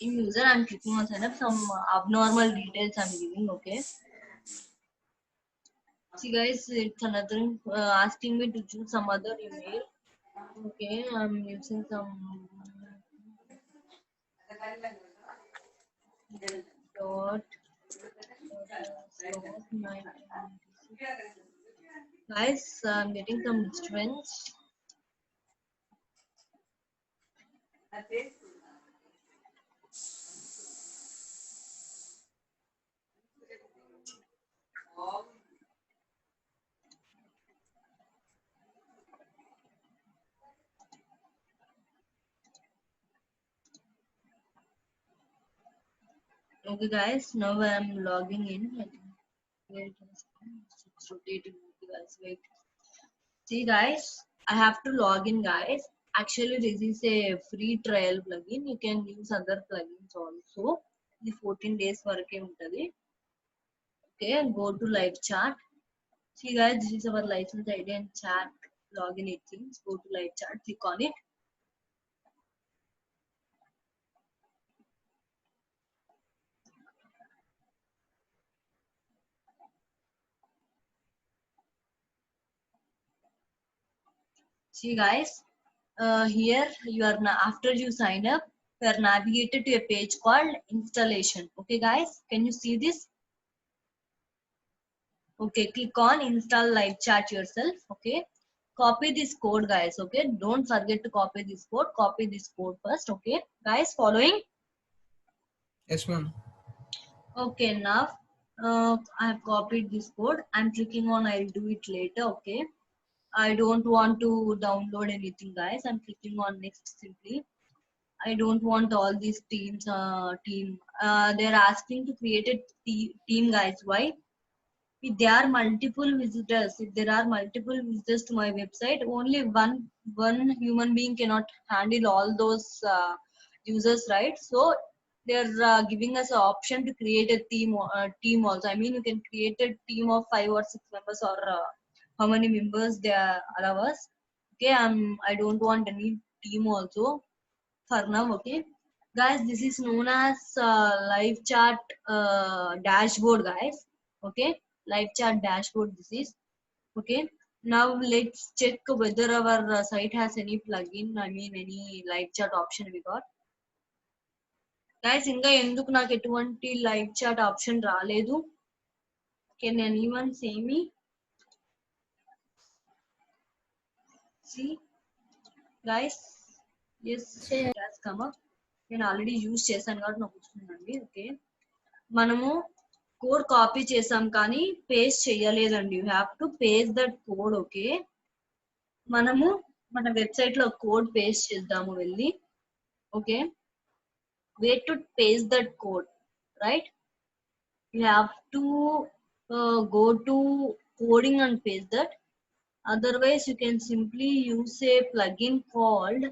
Speaker 1: In user, I'm clicking on sign up. Some abnormal details I'm giving. Okay, see guys, it's another asking me to choose some other email. Okay, I'm using some dot guys, I'm getting some disturbance. Okay guys, now I'm logging in. I think where it is, it's rotating. Okay guys, wait. See guys, I have to log in guys. Actually this is a free trial plugin. You can use other plugins also. The 14 days వరకే ఉంటది. Okay, go to live chat. See guys, this is our license ID and chat login things. Go to live chat, click on it. See guys, here you are after you sign up, you are navigated to a page called installation. Okay guys, can you see this? Okay, click on install live chat yourself. Okay, copy this code guys. Okay, don't forget to copy this code. Copy this code first. Okay guys, following?
Speaker 3: Yes ma'am.
Speaker 1: Okay, now I have copied this code. I'm clicking on I'll do it later. Okay, I don't want to download anything guys. I'm clicking on next simply. I don't want all these teams they're asking to create a team guys. Why? If there are multiple visitors, to my website, only one human being cannot handle all those users, right? So they're giving us an option to create a team also. I mean, you can create a team of 5 or 6 members, or how many members they allow us. Okay, I don't want any team also for now. Okay guys, this is known as live chat dashboard guys. Okay, live chat dashboard this is. Okay, now let's check whether our site has any plugin, I mean any live chat option we got. Guys, ఇంకా ఎందుకు నాకు ఎటువంటి live chat option రాలేదు? Can anyone say me? See guys, yes,
Speaker 2: Share.
Speaker 1: it has come up. నేను already use చేశాను కాబట్టి నాకు వస్తుందండి. ఓకే, మనము కోడ్ కాపీ చేసాం కానీ పేస్ట్ చేయలేదండి. You have to paste that code. Okay, మనము మన వెబ్సైట్ లో కోడ్ పేస్ట్ చేద్దాము వెళ్ళి. Okay, where to paste that code, right? You have to go to coding and paste that. Otherwise you can simply use a plugin called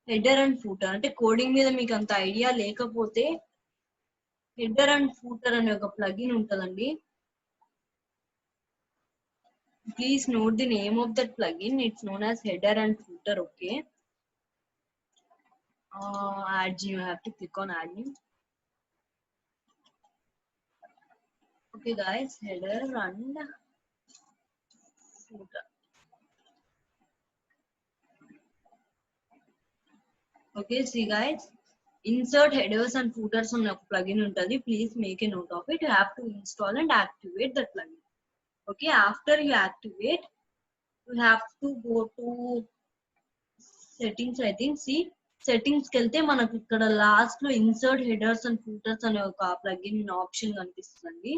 Speaker 1: header and footer. అంటే coding మీద మీకు అంత idea లేకపోతే header and footer అనే ఒక plugin ఉంటుందండి. Please note the name of that plugin. It's known as header and footer. Okay, add new. You have to click on add new. Okay guys, header and footer. Okay, see guys, insert headers and footers on a plugin untadi. Please make a note of it. You have to install and activate that plugin. Okay, after you activate, you have to go to settings. I think, see, settings kelte manaku ikkada last lo insert headers and footers ane oka plugin option kanipistundi.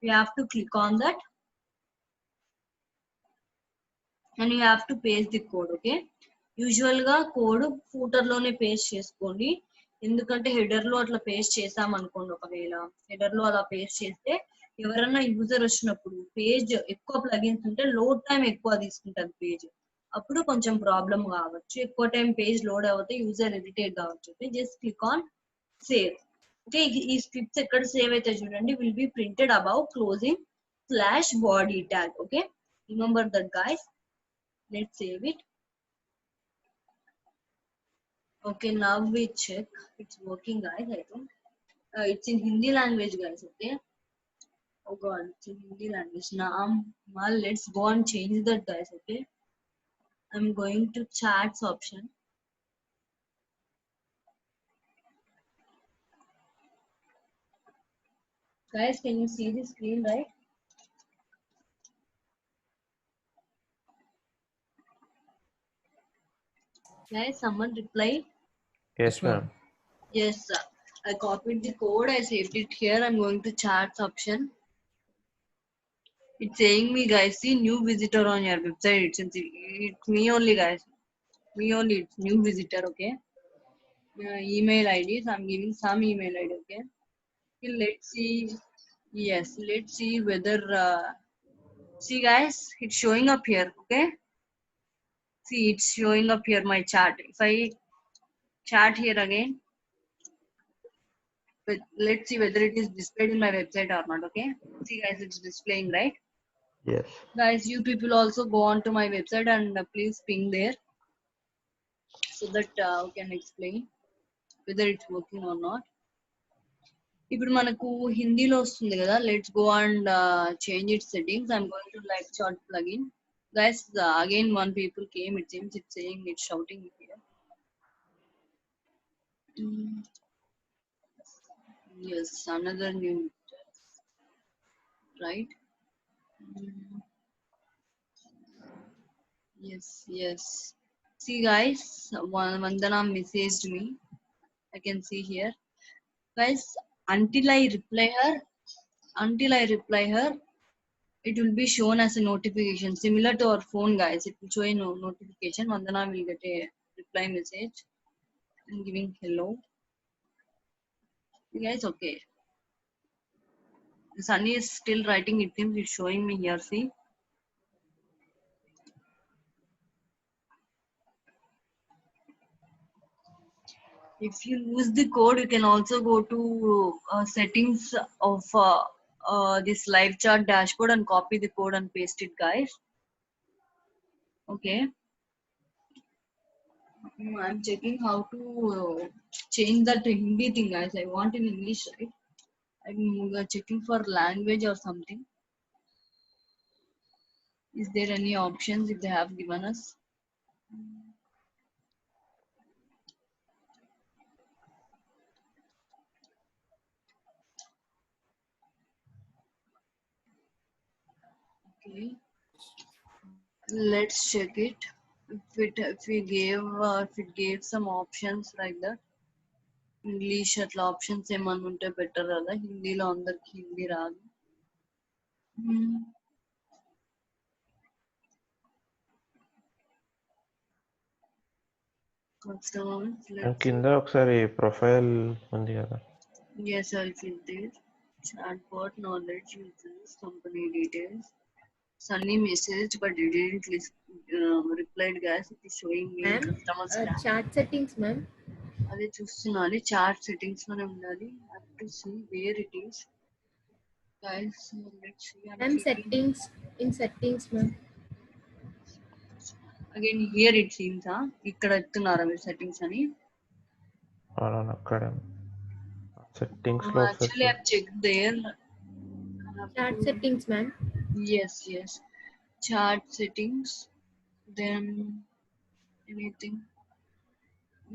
Speaker 1: You have to click on that and you have to paste the code. Okay, usual గా code footer లోనే paste చేసుకోండి. ఎందుకంటే header లో అట్లా paste చేసాం అనుకోండి, ఒకవేళ header లో అలా పేస్ట్ చేస్తే ఎవరైనా యూజర్ వచ్చినప్పుడు పేజ్ ఎక్కువ ప్లగిన్స్ ఉంటే లోడ్ టైం ఎక్కువ తీసుకుంటుంది పేజ్, అప్పుడు కొంచెం ప్రాబ్లం కావచ్చు. ఎక్కువ టైం పేజ్ లోడ్ అవుతే యూజర్ ఇరిటేట్ కావచ్చు. Just click on save. Okay, ఈ స్క్రిప్ట్స్ ఎక్కడ సేవ్ అయితే చూడండి, will be printed above closing slash body tag. Okay, remember that guys. Let's save it. Okay, now we check it's working, guys. I think it's in Hindi language, guys. Okay, oh god, it's in Hindi language now. Well, let's go and change that, guys. Okay, I'm going to chats option. Guys, can you see the screen, right? Guys, someone reply.
Speaker 4: Yes, ma'am.
Speaker 1: Yes, I copied the code, I saved it here. I'm going to chats option. It's saying me, guys, see new visitor on your website. It's me only, guys. Me only. It's new visitor. Okay, email IDs. I'm giving some email ID. Okay, let's see. Yes, let's see whether see guys, it's showing up here. Okay, see, it's showing up here my chat. If I chat here again, but let's see whether it is displayed in my website or not. Okay, see guys, it's displaying, right?
Speaker 4: Yes.
Speaker 1: Guys, you people also go on to my website and please ping there so that we can explain whether it's working or not. ఇప్పుడు మనకు హిందీలో వస్తుంది కదా, let's go and change it settings. I'm going to live chat plugin. Guys, again one people came. It seems it's saying it's shouting here. Yes, another new, right? Yes, yes. See guys, Vandana messaged me. I can see here. Guys, until I reply her, it will be shown as a notification similar to our phone, guys. It will show a notification. Vandana will get a reply message and giving hello. You guys, okay, Sunny is still writing. It seems it's showing me here. See, if you use the code, you can also go to settings of this live chat dashboard and copy the code and paste it, guys. Okay, I'm checking how to change that to Hindi thing, guys. I want in English, right? I'm checking for language or something. Is there any options if they have given us? Okay, let's check it. if it gave some options like that, English అట్లా options ఏమన్నా ఉంటే better కదా, హిందీలో అందరికి హిందీ రాదు.
Speaker 4: కింద ఒకసారి profile ఉంది కదా.
Speaker 1: Yes, I'll fill this. Chatbot knowledge users, company details. Sunny message, but it didn't replied, guys. It is showing me
Speaker 2: Ma'am,
Speaker 1: customers.
Speaker 2: chat settings, ma'am.
Speaker 1: అదే చూస్తున్నాను, చాట్ సెట్టింగ్స్ లోనే ఉండాలి. I have to see where it is. Guys, let's see.
Speaker 2: Ma'am, settings, in settings, ma'am.
Speaker 1: Again, here it seems, ఇక్కడ ఎత్తున్నారా మీరు settings అని?
Speaker 4: అవునవును, అక్కడ settings లో
Speaker 1: Actually, I've checked there.
Speaker 2: Chat settings, ma'am.
Speaker 1: Yes, chat settings. Then anything?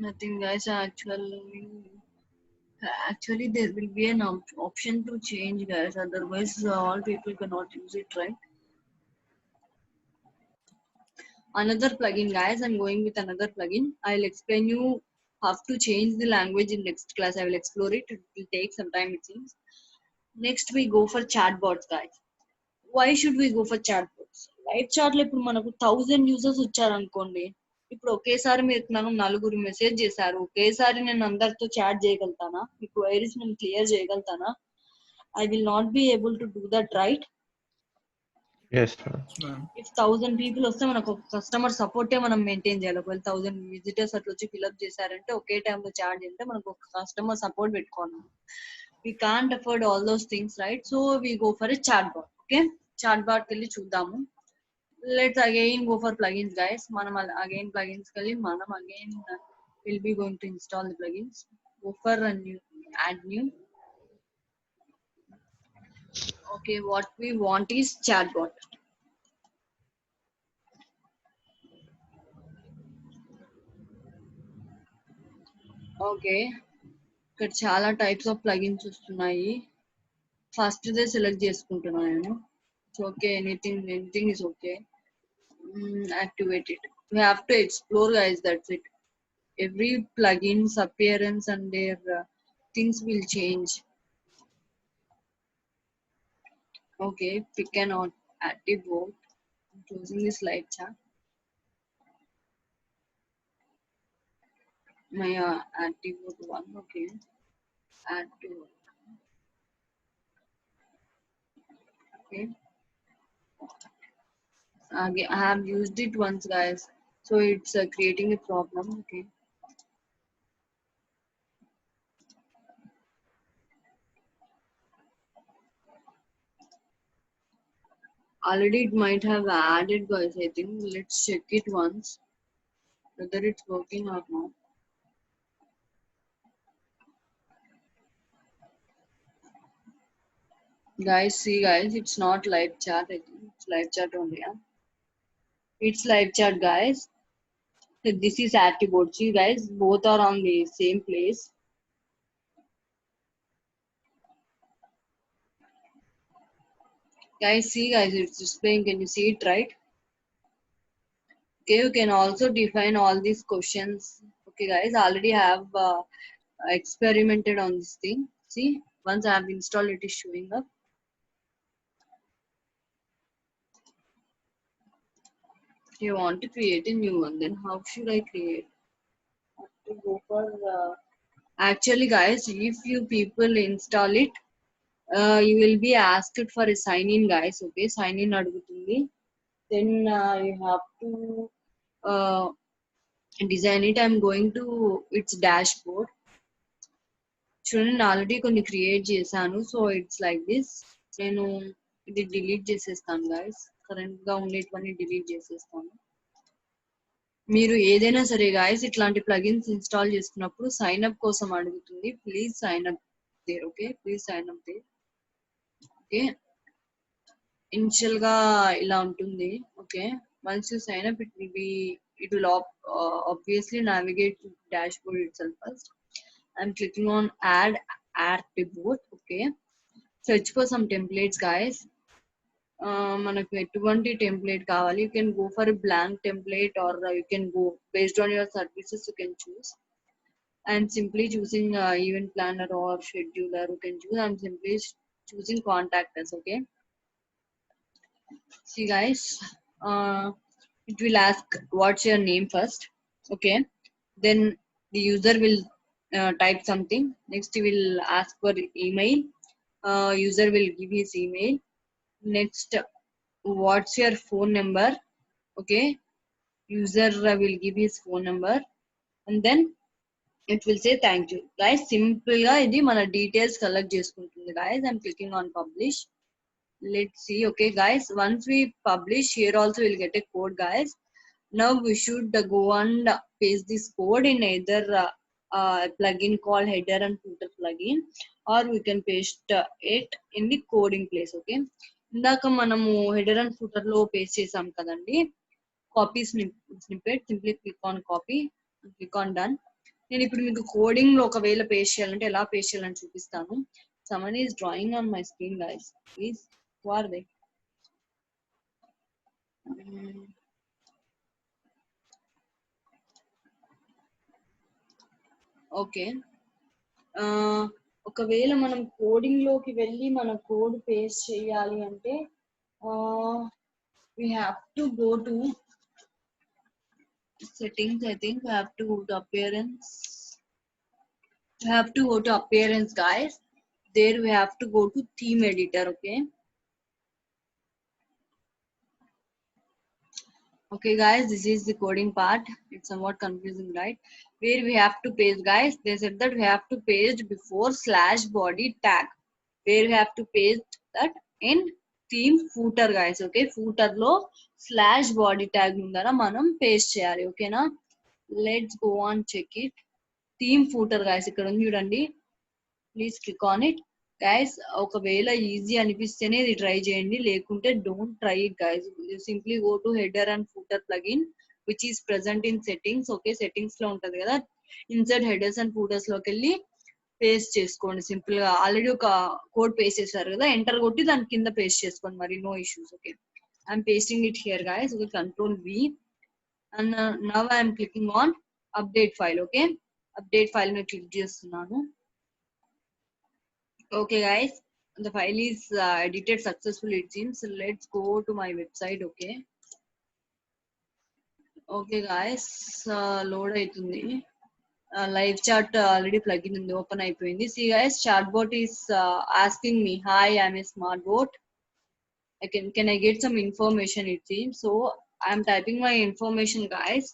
Speaker 1: Nothing, guys. Actually there will be an option to change, guys. Otherwise all people cannot use it, right? Another plugin, guys. I'm going with another plugin. I'll explain you how to change the language in next class. I will explore it. It will take some time, it seems. Next we go for chatbots, guys. Why should we go for chatbots? Live chat లో ఇప్పుడు మనకు 1000 users వచ్చారనుకోండి, ఇప్పుడు ఒకేసారి మీరు నాకు నలుగురు message చేశారు, ఒకేసారి నేను అందరితో చాట్ చేయగలుగుతానా? మీ క్వైరీస్ నేను clear చేయగలుగుతానా? I will not be able to do that, right?
Speaker 4: Yes,
Speaker 1: if 1000 people వస్తే మనకు కస్టమర్ సపోర్టే మనం మెయింటైన్ చేయాలి. ఒకవేళ 1000 విజిటర్స్ అట్లా వచ్చి ఫిల్అప్ చేశారంటే ఒకే టైంలో చార్జ్ అంటే మనకు ఒక కస్టమర్ సపోర్ట్ పెట్టుకోవాలి. we can't afford all those things, right? So we go for a chatbot. Okay, chatbot కి వెళ్ళి చూద్దాము. Let's again go for plugins, guys. మనం again plugins కి వెళ్ళి మనం again will be going to install the plugins. Go for a new, add new. Okay, what we want is chatbot. Okay, ఇక్కడ చాలా types of plugins వస్తున్నాయి. First they select చేసుకుంటున్నాను నేను. Okay, anything is okay. Activate it. We have to explore, guys. That's it. Every plugin's appearance and their things will change. Okay, pick an active vote. I'm closing this live chat. My active vote 1. Okay, add to. Okay, I have used it once, guys, so it's creating a problem. Okay, already it might have added, guys. I think let's check it once whether it's working or not. Guys, see, guys, it's not live chat. I think it's live chat only. It's live chat, guys. So this is ActiveBot. See, guys, both are on the same place. Guys, see, guys, it's displaying. Can you see it, right? Okay, you can also define all these questions. Okay, guys, already have experimented on this thing. See, once I have installed, it is showing up. You want to create a new one, then how should I create? I have to go for actually, guys, if you people install it, you will be asked for a sign in, guys. Okay, sign in adugutundi. Then you have to design it. I'm going to its dashboard. చూడండి, already కొన్ని create చేశాను. So it's like this. నేను ఇది delete చేసేస్తాను, guys. Current గా ఉండేటివన్నీ delete చేసేస్తాను. మీరు ఏదైనా సరే, గైస్, ఇట్లాంటి ప్లగిన్స్ ఇన్స్టాల్ చేసుకున్నప్పుడు సైన్ అప్ కోసం అడుగుతుంది. Please sign up there. Okay, please sign up there. Okay, initial గా ఇలా ఉంటుంది. Okay, once you sign up, it will obviously navigate to dashboard itself first. I'm clicking on add attribute. Okay, search for some templates, guys. మనకు ఎటువంటి template కావాలి, you can go for blank template or you can go based on your services, you can choose. I'm simply choosing event planner or scheduler. You can choose. I'm simply choosing contact us. Okay. See guys, it will ask what's your name first. Okay. Then the user will type something. Next he will ask for email. User will give his email. Next, what's your phone number? Okay. User will give his phone number, and then it will say thank you. Guys, simple ga idi mana details collect chestuntundi. Guys, I'm clicking on publish. Let's see. Okay guys, once we publish, here also we'll get a code. Guys, now we should go and paste this code in either plugin called header and footer plugin, or we can paste it in the coding place. Okay, indaka manamu header and footer lo paste chesam kadandi. Copy snippet, simply click on copy and click on done. నేను ఇప్పుడు మీకు coding లో ఒకవేళ paste చేయాలంటే ఎలా paste చేయాలని చూపిస్తాను. Someone is drawing on my screen, guys. Please, who are they? Okay, ఒకవేళ మనం కోడింగ్ లోకి వెళ్ళి మన కోడ్ పేస్ట్ చేయాలి అంటే we have to go to settings. I think we have to go to appearance. We have to go to appearance, guys. There we have to go to theme editor. Okay guys, this is the coding part. It's somewhat confusing, right? Where we have to paste, guys, they said that we have to paste before /body tag, where we have to paste that in theme footer, guys. Okay, footer lo /body tag mundara manam paste cheyali. Okay na, let's go on check it. Theme footer, guys, ikkada undi chudandi. Please click on it. Guys, ఒకవేళ easy అనిపిస్తేనే ఇది try చేయండి, లేకుంటే don't try it guys. Simply go to header and footer plugin which is present in settings. Okay, settings లో ఉంటది కదా, insert headers and ఫూటర్స్ లోకి వెళ్ళి paste చేసుకోండి. సింపుల్ గా ఆల్రెడీ ఒక కోడ్ పేస్ట్ చేశారు కదా, ఎంటర్ కొట్టి దాని కింద పేస్ట్ చేసుకోండి, మరి no issues. Okay, I'm pasting it here guys. Okay, control V and now I'm clicking on update file. Okay, update file మీద క్లిక్ చేస్తున్నాను. Okay guys, the file is edited successfully, it seems. So let's go to my website. Okay guys, load aitundi. Live chat already plugin undi, open అయిపోయింది. See guys, chatbot is asking me, hi, I'm a smart bot. Can I get some information, it seems. So I'm typing my information, guys.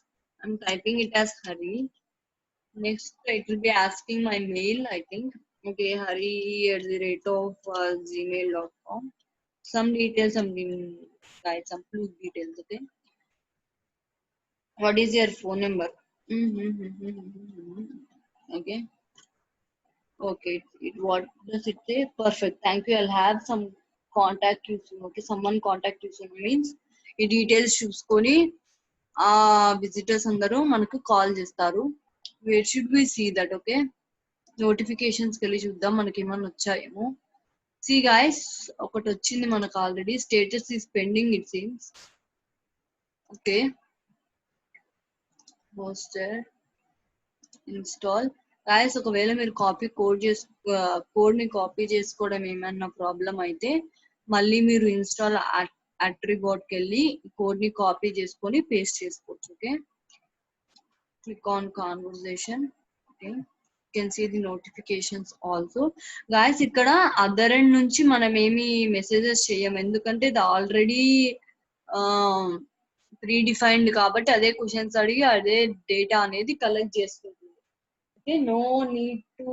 Speaker 1: I'm typing it as Hari. Next, it will be asking my mail, I think. Okay, hari@gmail.com. Some details, guys, some clue details. Okay, what is your phone number? Okay, okay, what does it say? Perfect, thank you. I'll have some contact you soon. Okay, someone contact you soon means ఈ details చూసుకొని visitors అందరూ మనకు call చేస్తారు. Where should we see that? Okay, notifications కి వెళ్ళి చూద్దాం మనకి ఏమన్నా వచ్చాయేమో. సి గైస్, ఒకటి వచ్చింది మనకు already. Status is pending, it seems. Okay, hosted install. Guys, ఒకవేళ మీరు కోడ్ ని కాపీ చేసుకోవడం ఏమన్నా ప్రాబ్లం అయితే మళ్ళీ మీరు ఇన్స్టాల్ అట్రిబ్యూట్ కి వెళ్ళి కోడ్ ని కాపీ చేసుకొని పేస్ట్ చేసుకోవచ్చు. Okay, click on conversation. Okay, can see the notifications also. Guys, ఇక్కడ అదర్ ఎండ్ నుంచి మనం ఏమి మెసేజెస్ చేయం, ఎందుకంటే ఇది ఆల్రెడీ ప్రీ డిఫైన్డ్ కాబట్టి అదే క్వశ్చన్స్ అడిగి అదే డేటా అనేది కలెక్ట్ చేసుకుంటుంది. Okay, no need to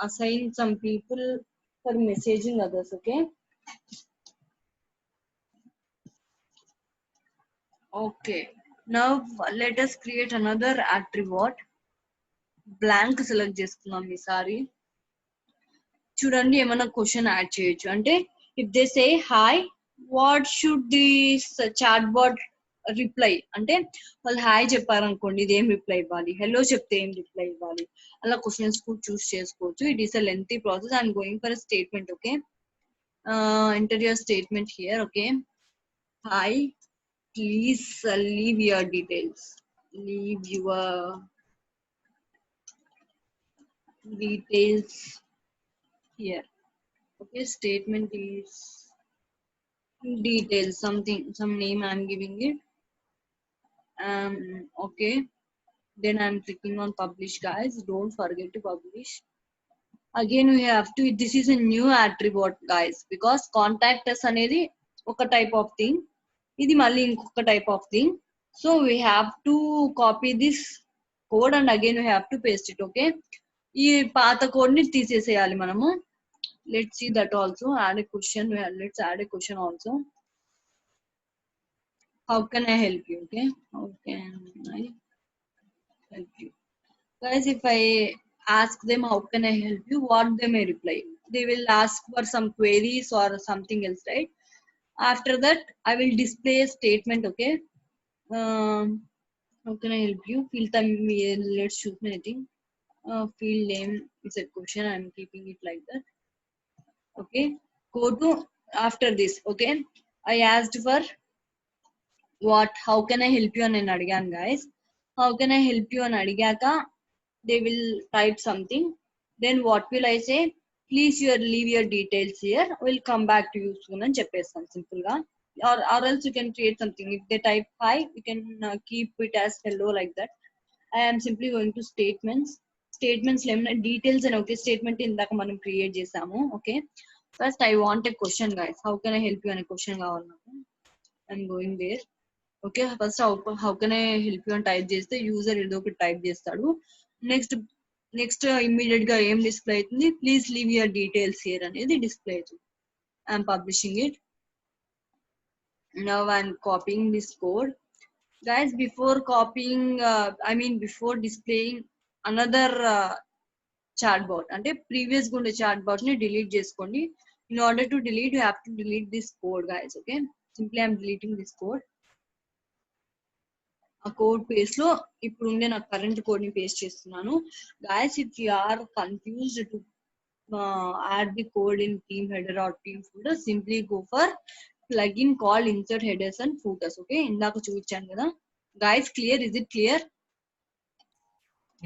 Speaker 1: assign some people for messaging others. Okay, okay, now let us create another attribute. Blank select చేసుకున్నాం ఈసారి. చూడండి, ఏమైనా క్వశ్చన్ యాడ్ చేయొచ్చు. అంటే if they say hi, what should the chat bot reply? అంటే వాళ్ళు hi చెప్పారనుకోండి, ఇది ఏం రిప్లై ఇవ్వాలి, హెలో చెప్తే ఏం రిప్లై ఇవ్వాలి, అలా క్వశ్చన్స్ కూడా చూస్ చేసుకోవచ్చు. It is a lengthy process. I'm going for a statement. Okay, enter your statement here. Okay, hi, please leave your details, leave your details here. Okay, statement is details, something, some name I'm giving it. Okay, then I'm clicking on publish, guys. Don't forget to publish. Again we have to, this is a new attribute, guys, because contact us అనేది ఒక type of thing, ఇది మళ్ళీ ఇంకొక type of thing. So we have to copy this code and again we have to paste it. Okay, ఈ పాత code ని తీసేసేయాలి మనము. Let's see that also. Add a question. Let's add a question also. How can I help you? Okay, how can I help you, guys? If I ask them how can I help you, what they may reply, they will ask for some queries or something else, right? After that I will display a statement. Okay, how can I help you, field time, let's choose anything. Field name is a question, I'm keeping it like that. Okay, go to after this. Okay, I asked for what, how can I help you అని అడిగాను, guys. How can I help you అని అడిగాక they will type something. Then what will I say? Please leave your details here, we'll come back to you soon అని చెప్పేస్తాను simple గా. or else you can create something. If they type hi, you can keep it as hello, like that. I am simply going to statements లో ఏమైనా details అని ఒకే statement ఇందాక మనం create చేసాము. Okay, first I want a question, guys. How can I help you అనే question కావాలి నాకు. I'm going there. Okay, first how can I help you అని టైప్ చేస్తే యూజర్ ఏదో ఒకటి టైప్ చేస్తాడు. నెక్స్ట్ ఇమ్మీడియట్ గా ఏం డిస్ప్లే అవుతుంది? Please leave your details here అనేది డిస్ప్లే అవుతుంది. I'm publishing it. Now I'm copying this code, guys. Before copying, before displaying another chatbot, అంటే previous గా ఉండే chatbot ని delete చేసుకోండి. In order to delete, you have to delete this code, guys. Okay, simply I'm deleting this code. ఆ code paste లో ఇప్పుడు ఉండే నా కరెంట్ కోడ్ ని పేస్ట్ చేస్తున్నాను. guys, if you are confused to add the code in team header or team footer, simply go for plugin called insert headers and footers. Okay, ఇందాక చూపించాను కదా. guys, clear? Is it clear?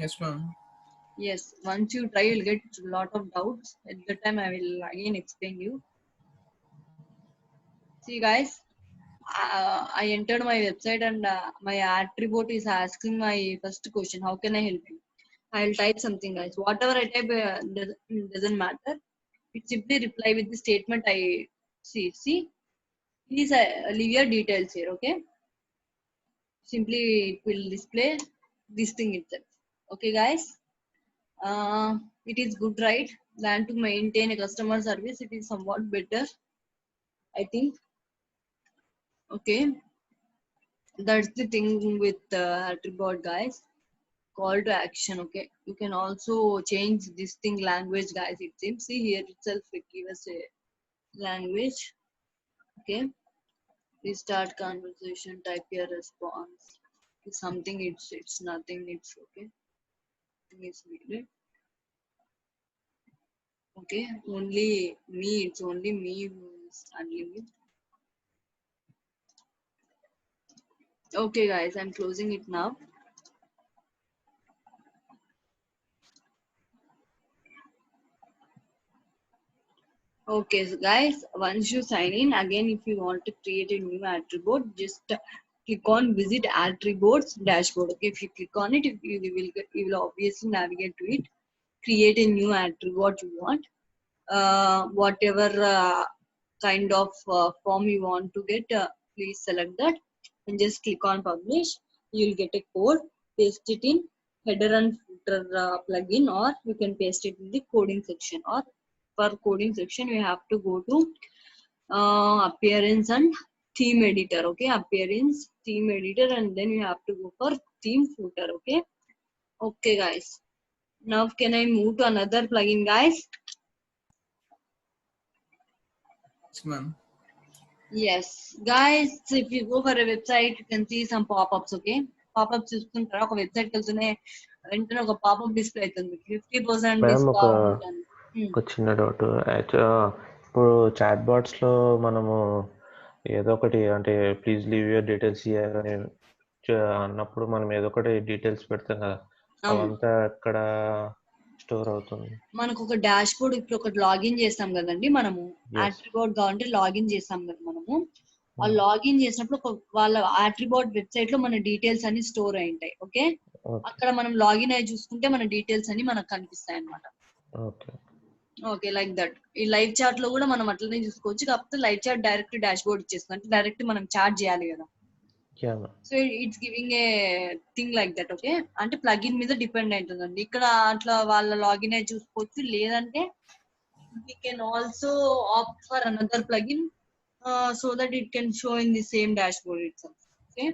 Speaker 3: Yes, ma'am.
Speaker 1: Yes, once you try, you'll get a lot of doubts. At that time I will again explain you. See, guys, I entered my website and my attribute is asking my first question, how can I help you? I'll type something, guys. Whatever I type doesn't matter. It simply reply with the statement I see. Please leave your details here. Okay, simply it will display this thing itself. Okay, guys, it is good, right? Than to maintain a customer service, it is somewhat better, I think. Okay, that's the thing with attribute, guys. Call to action. Okay, you can also change this thing language, guys. It seems, see here itself it gives us a language. Okay, restart conversation, type your response. If something, it's nothing, it's okay, it's needed. Okay, only me, it's only me who is handling it. Okay, guys, I'm closing it now. Okay, so guys, once you sign in, again, if you want to create a new attribute, just click on visit attributes dashboard. Okay, if you click on it, you will obviously navigate to it. Create a new attribute you want. Whatever kind of form you want to get, please select that and just click on publish. You'll get a code, paste it in header and footer plugin, or you can paste it in the coding section. Or for coding section, you have to go to appearance and theme editor. Okay, appearance, theme editor, and then you have to go for theme footer. Okay, guys. Now can I move to another plugin, guys?
Speaker 3: Yes, ma'am.
Speaker 1: Yes, guys, if you go for a website, you can see some pop-ups. Okay, pop-ups చూసుకుంటారా? ఒక website వెళ్తూనే వెంటనే ఒక popup display అవుతుంది, 50%
Speaker 4: Ma'am,
Speaker 1: discount అని.
Speaker 4: ఒక చిన్న doubt. ఇప్పుడు చాట్ బాట్స్ లో మనము ఏదో ఒకటి అంటే please leave your details here అని అన్నప్పుడు మనం ఏదో ఒకటి డీటెయిల్స్ పెడతాం కదా,
Speaker 1: అవును.
Speaker 4: అవంతా ఎక్కడ స్టోర్ అవుతుంది?
Speaker 1: మనకు ఒక డాష్ బోర్డ్ ఇప్పుడు ఒకటి లాగిన్ చేస్తాం కదండి మనము,
Speaker 4: Yes.
Speaker 1: ఆట్రిబోట్ కావాలంటే లాగిన్ చేస్తాం కదా మనము. ఆ
Speaker 4: Hmm.
Speaker 1: లాగిన్ చేసినప్పుడు వాళ్ళ ఆట్రిబోట్ వెబ్సైట్ లో మన డీటెయిల్స్ అన్ని స్టోర్ అయి ఉంటాయి. Okay,
Speaker 4: Okay.
Speaker 1: అక్కడ మనం లాగిన్ అయ్యి చూసుకుంటే మన డీటెయిల్స్ అన్ని మనకు కనిపిస్తాయి అన్నమాట.
Speaker 4: ఓకే.
Speaker 1: Okay, like that. ఈ లైవ్ చాట్ లో కూడా మనం అట్లనే చూసుకోవచ్చు. కాకపోతే live chat direct dashboard ఇచ్చేస్తుంది, అంటే డైరెక్ట్ మనం చాట్ చేయాలి కదా.
Speaker 4: Yeah, ma'am.
Speaker 1: So it's giving a thing like that. Okay, అంటే ప్లగిన్ మీద డిపెండ్ అవుతుందండి. ఇక్కడ అట్లా వాళ్ళ లాగిన్ అయ్యి చూసుకోవచ్చు, లేదంటే we can also opt for another plugin so that it can show in the same dashboard itself. Okay,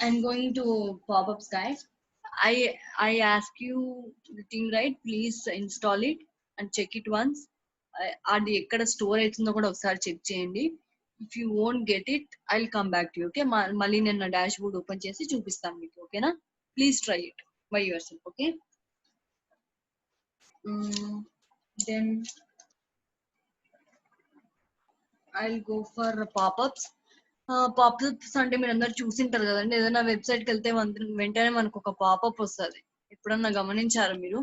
Speaker 1: I'm going to pop-ups, guys. I ask you the thing, right? Please install it and check it once. అది ఎక్కడ store అవుతుందో కూడా ఒకసారి check చేయండి. If you won't get it I will come back to you. Okay, మళ్ళీ నేను నా dash board open చేసి చూపిస్తాను మీకు. ఓకేనా? Please try it by your self. Okay, then I'll go for pop-ups. Pop-ups అంటే మీరు అందరు చూసింటారు కదండి, ఏదైనా వెబ్సైట్ కి వెళ్తే వెంటనే మనకు ఒక పాపప్ వస్తుంది. ఎప్పుడన్నా గమనించారా మీరు?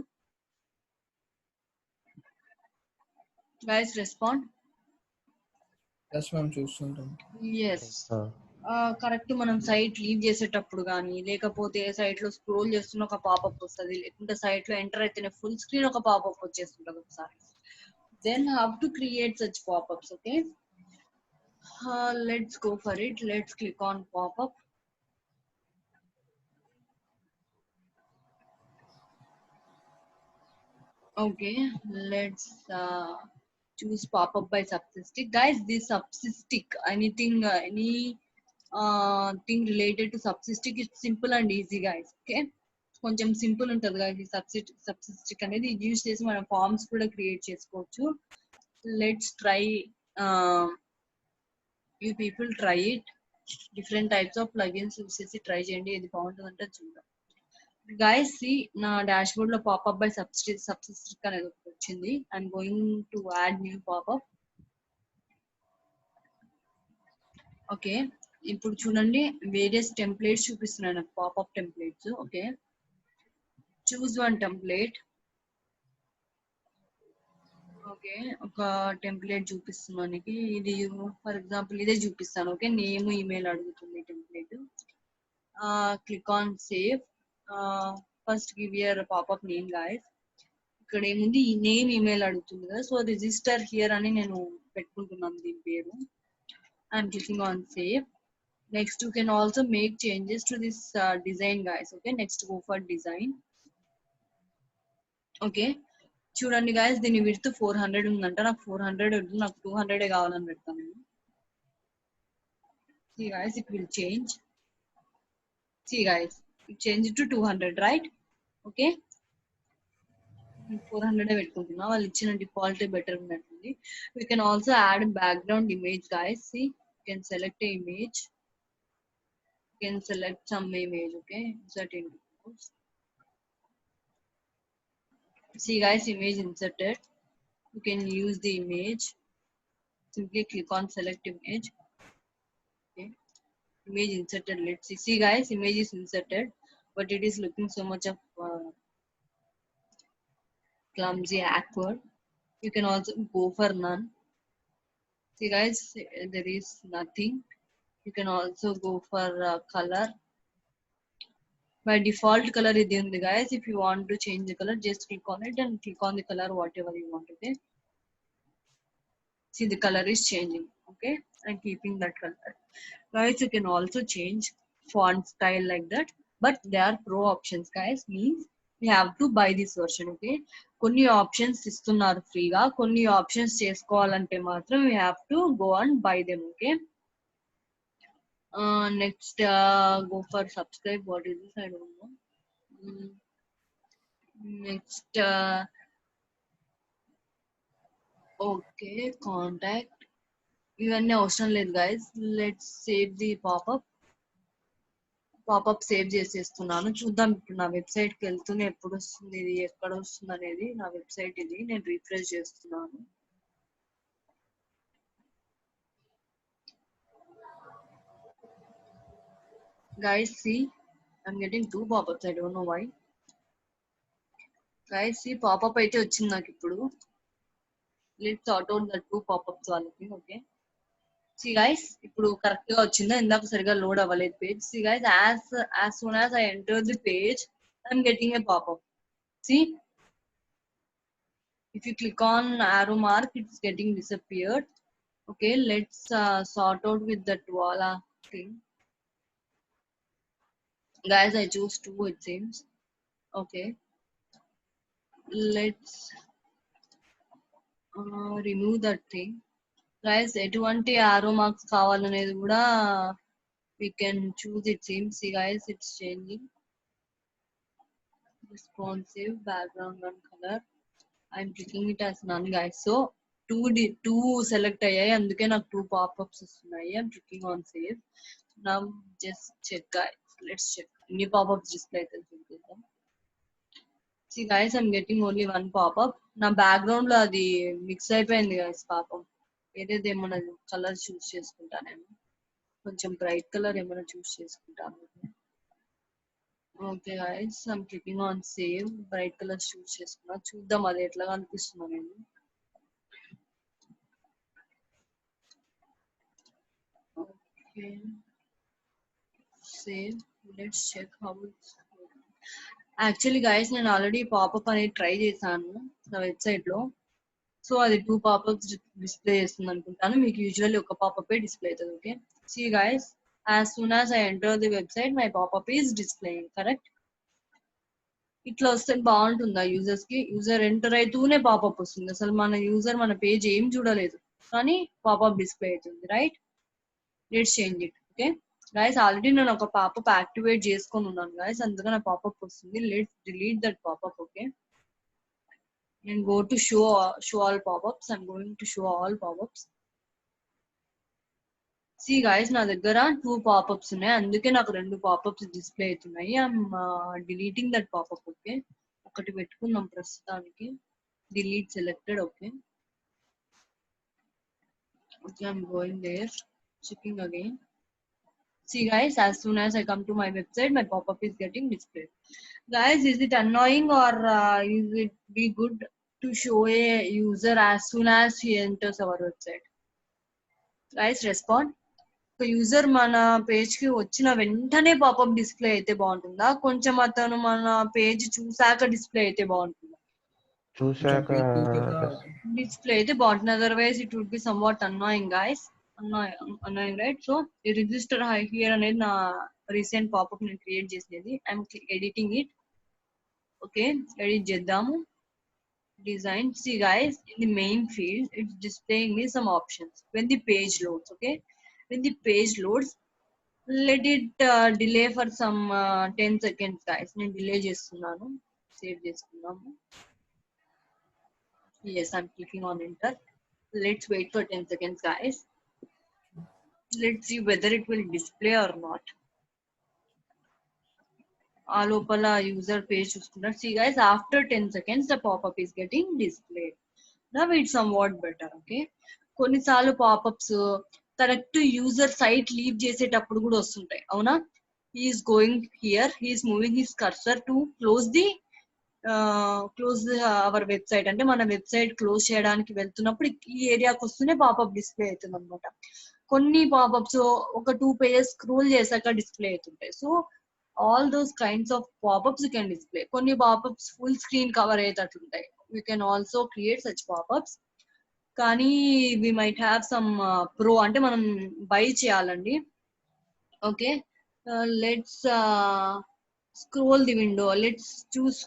Speaker 1: Guys respond.
Speaker 3: ఎస్ మ్యామ్, చూస్తుంటాం.
Speaker 1: Yes, correct. మనం సైట్ లీవ్ చేసేటప్పుడు కానీ, లేకపోతే సైట్ లో స్క్రోల్ చేస్తున్న ఒక పాపప్ వస్తుంది, లేకుంటే సైట్ లో ఎంటర్ అయితేనే ఫుల్ స్క్రీన్ ఒక పాపప్ వచ్చేస్తుంటది ఒకసారి. Then how to create such popups? Okay, let's go for it. Let's click on pop-up. Okay, let's choose pop-up by Subsystic. Guys, this Subsystic, anything, any thing related to Subsystic, it's simple and easy, guys. Okay, కొంచెం simple ఉంటుంది guys. ఈ సబ్సిస్టిక్ అనేది use చేసి మనం forms కూడా create చేసుకోవచ్చు. Let's try, you people try it. Different types of plugins use చేసి try చేయండి, ఏది బాగుంటుందంటే చూద్దాం. గైస్ సి, నా డాష్ బోర్డ్ లో పాపప్ బై సబ్సిస్టిక్ అనేది ఒకటి వచ్చింది. I'm going to add new popup. Okay, ఇప్పుడు చూడండి వేరియస్ టెంప్లెట్స్ చూపిస్తున్నాయి నాకు, popup templates. Okay, choose one template. Okay, ఒక టెంప్లెట్ చూపిస్తున్నాను. ఇది ఫర్ ఎగ్జాంపుల్ ఇదే చూపిస్తాను. ఓకే, నేమ్ ఈమెయిల్ అడుగుతుంది template. Click on save. First give your popup name guys. ఇక్కడ ఏముంది, ఈ నేమ్ ఈమెయిల్ అడుగుతుంది కదా, సో రిజిస్టర్ హియర్ అని నేను పెట్టుకుంటున్నాను దీని పేరు. I'm clicking on save. Next you can also make changes to this design guys. Okay, next go for design. Okay, చూడండి గైస్, దీని విడ్త్ 400 ఉందంట. నాకు 400 వద్దు, నాకు 200 కావాలని పెడతాను నేను. See guys, it will change. See guys, it changed to 200, right? Okay, 400 పెట్టుకుంటున్నా, వాళ్ళు ఇచ్చిన డిఫాల్ట్ బెటర్ ఉన్నట్టుంది. We can also add background image guys. See, you can select a image, you can select some image. Okay, insert into post. See guys, image inserted. You can use the image. Simply click on select image. Okay, image inserted. Let's see. See guys, image is inserted, but it is looking so much of clumsy, awkward. You can also go for none. See guys, there is nothing. You can also go for color. By default color is the guys. If you want to change the color, just click on it and click on the color whatever you want. Okay, see the color is changing. Okay, and keeping that color. Guys, you can also change font style like that, but there are pro options guys. Means we have to buy this version. Okay, కొన్ని options ఇస్తున్నారు ఫ్రీగా, కొన్ని options చేసుకోవాలంటే మాత్రం we have to go and buy them. Okay, next go for subscribe. What is this? I don't know. Next okay, contact. ఇవన్నీ అవసరం లేదు guys. Let's save the pop-up. Popup save చేసేస్తున్నాను. చూద్దాం ఇప్పుడు నా వెబ్సైట్ కి వెళ్తూనే ఎప్పుడు వస్తుంది, ఇది ఎక్కడ వస్తుంది అనేది. నా వెబ్సైట్ ఇది, నేను రిఫ్రెష్ చేస్తున్నాను. Guys, see, I'm getting 2 pop-ups. I don't know why. Guys, see, pop-up అయితే వచ్చింది నాకు ఇప్పుడు. Let's sort out the 2 pop-ups వాళ్ళకి. Okay. See guys, ఇప్పుడు కరెక్ట్ గా వచ్చిందా? ఇందాక సరిగా లోడ్ అవ్వలేదు page. See guys, as soon as I enter the page, I'm getting a pop-up. See, if you click on arrow mark, it's getting disappeared. Okay, let's sort out with that wala thing. Guys, I choose 2, it seems. Okay, let's remove that thing. Guys, ఎటువంటి arrow marks కావాలనేది కూడా we can choose, it seems. See guys, it's changing. Responsive, background and color. I'm clicking it as none, guys. So 2 select అయ్యాయి, అందుకే నాకు 2 pop-ups వస్తున్నాయి. I'm clicking on save. Now just check guys. Let's check. Any pop-ups display అయితే చూద్దాం. See guys, I'm getting only 1 pop-up. నా background లో అది mix అయిపోయింది guys పాపం. ఏదేది ఏమన్నా కలర్ చూస్ చేసుకుంటా నేను. కొంచెం బ్రైట్ కలర్ ఏమైనా చూస్ చేసుకుంటాను. Okay guys, I'm clicking on save. Bright colour choose చేసుకున్నా. చూద్దాం అది ఎట్లా కనిపిస్తుందో నేను. Okay, save. Let's check how it's. Actually guys, నేను ఆల్రెడీ పాపప్ అనేది ట్రై చేశాను నా వెబ్సైట్ లో. సో అది 2 పాపప్స్ డిస్ప్లే చేస్తుంది అనుకుంటాను. మీకు యూజువల్లీ ఒక పాపప్ డిస్ప్లే అవుతుంది. Okay, see guys, as soon as I enter the website, my popup is displaying. Correct? ఇట్లా వస్తే బాగుంటుందా యూజర్స్ కి? యూజర్ ఎంటర్ అవుతూనే పాపప్ వస్తుంది. అసలు మన యూజర్ మన పేజ్ ఏం చూడలేదు, కానీ పాపప్ డిస్ప్లే అవుతుంది. Right? Let's change it. Okay guys, already నేను ఒక పాపప్ యాక్టివేట్ చేసుకొని ఉన్నాను గైస్, అందుకని నా పాపప్ వస్తుంది. Let's delete that popup. Okay, and go to show all pop-ups. I'm going to show all pop-ups. See guys, నా దగ్గర 2 pop-ups ఉన్నాయి, అందుకే నాకు 2 pop-ups డిస్ప్లే అవుతున్నాయి. I'm deleting that popup. Okay, ఒకటి పెట్టుకుందాం ప్రస్తుతానికి. Delete selected. Okay, okay, I'm going there, checking again. See guys, as soon as I come to my website, my pop-up is getting displayed. Guys, is it annoying or is it be good to show a user as soon as he enters our website? Guys, respond. ఒక user మన page కి వచ్చిన వెంటనే popup display అయితే బాగుంటుందా, కొంచెం అతను మన పేజ్ చూసాక డిస్ప్లే అయితే బాగుంటుందా?
Speaker 4: చూసాక
Speaker 1: డిస్ప్లే అయితే బాగుంటుంది. Otherwise it would be somewhat annoying guys. Annoying, right? So ఈ రిజిస్టర్ హియర్ అనేది నా రీసెంట్ పాపప్ నేను క్రియేట్ చేసినది. I'm editing it. Okay, edit చేద్దాము. Design. See guys, in the main field, it's displaying me some options when the page loads. Okay, when the page loads, let it delay for some 10 seconds guys. నేను delay చేస్తున్నాను, save చేసుకున్నాము. Yes, I'm clicking on enter. Let's wait for 10 seconds guys. Let's see whether it will display or not. ఆ లోపల user page చూసుకుంటారు. See guys, after 10 seconds the pop-up is getting displayed. Now it's somewhat better. Okay, కొన్నిసార్లు popups correct user site leave చేసేటప్పుడు కూడా వస్తుంటాయి, అవునా? He's going here, he's moving his cursor to close our website. అంటే మన website close చేయడానికి వెళ్తున్నప్పుడు ఈ ఏరియాకి వస్తూనే పాపప్ డిస్ప్లే అవుతుంది అనమాట. కొన్ని పాపప్స్ ఒక 2 పేజెస్ స్క్రోల్ చేశాక డిస్ప్లే అవుతుంటాయి. So all those kinds of pop-ups you can display. కొన్ని pop-ups full screen cover అయ్యేటట్లుంటాయి. You can also create such pop-ups. కానీ we might have some pro, అంటే మనం బై చేయాలండి. Okay, let's scroll the window. Let's choose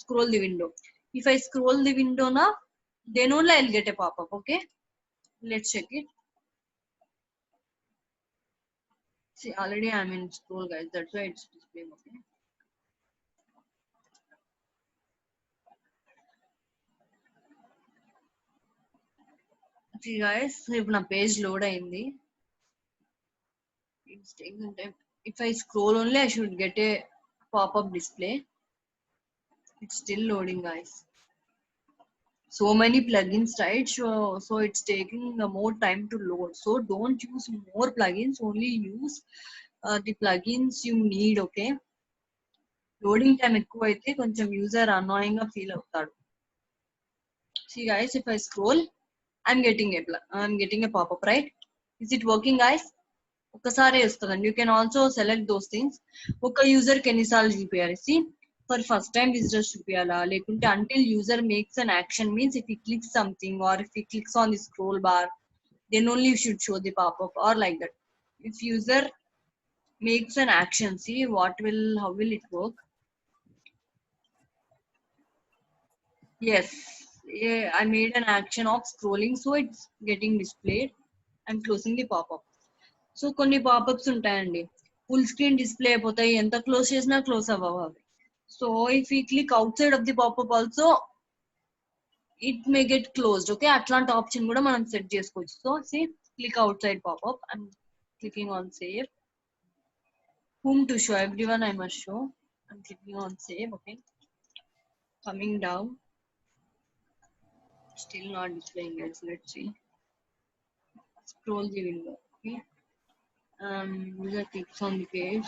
Speaker 1: scroll the window. If I scroll the window now, then only I'll get a pop-up. Okay, let's check it. See, already I'm in scroll guys, that's why it's displaying. Okay, see guys, ఇప్పుడు నా page load అయింది. It's taking time. if I scroll only, I should get a pop-up display. It's still loading, guys. So many plugins, right? So it's taking more time to load. So don't use more plugins. Only use the plugins you need. Okay. Loading time ఎక్కువ అయితే కొంచెం user annoying గా feel అవుతాడు. See guys, if I scroll, I'm getting a pop-up, right? Is it working, guys? ఒక్కసారి వస్తుందండి. You can also select those things. ఒక user కి ఎన్నిసార్లు చూపించాలి? See, for first time visitors చూపించాలా, లేకుంటే until user makes an action, means if he clicks something or if he clicks on the scroll bar, then only you should show the pop-up, or like that. If user makes an action, see how will it work? Yes, yeah, I made an action of scrolling, so it's getting displayed. I'm closing the pop-up. So కొన్ని popups ఉంటాయండి, full screen display అయిపోతాయి, ఎంత close చేసినా close అవ్వవు అవి. So if you click outside of the popup also it may get closed. Okay, అట్లాంటి option కూడా మనం సెట్ చేసుకోవచ్చు. So see click outside popup, I'm clicking on save. whom to show? Everyone I must show. I'm clicking on save. Okay, coming down, still not displaying, guys. Let's see. Scroll the window. Okay, user clicks on the page,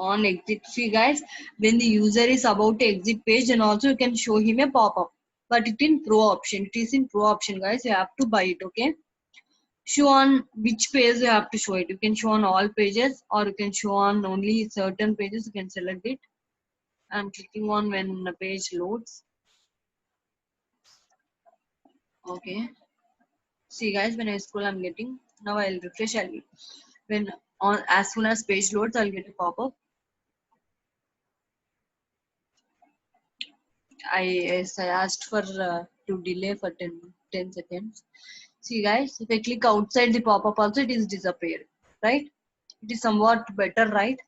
Speaker 1: on exit. See guys, when the user is about to exit page, and also you can show him a pop-up, but it in pro option. It is in pro option, guys. You have to buy it. Okay, show on which page you have to show it. You can show on all pages, or you can show on only certain pages. You can select it. I'm clicking on when the page loads. Okay, see guys, when I scroll, I'm getting, now I'll refresh. When on, as soon as page loads, I'll get a pop-up. I asked for to delay for 10 seconds. See guys, if I click outside the pop-up also, it is disappeared, right? It is somewhat better, right?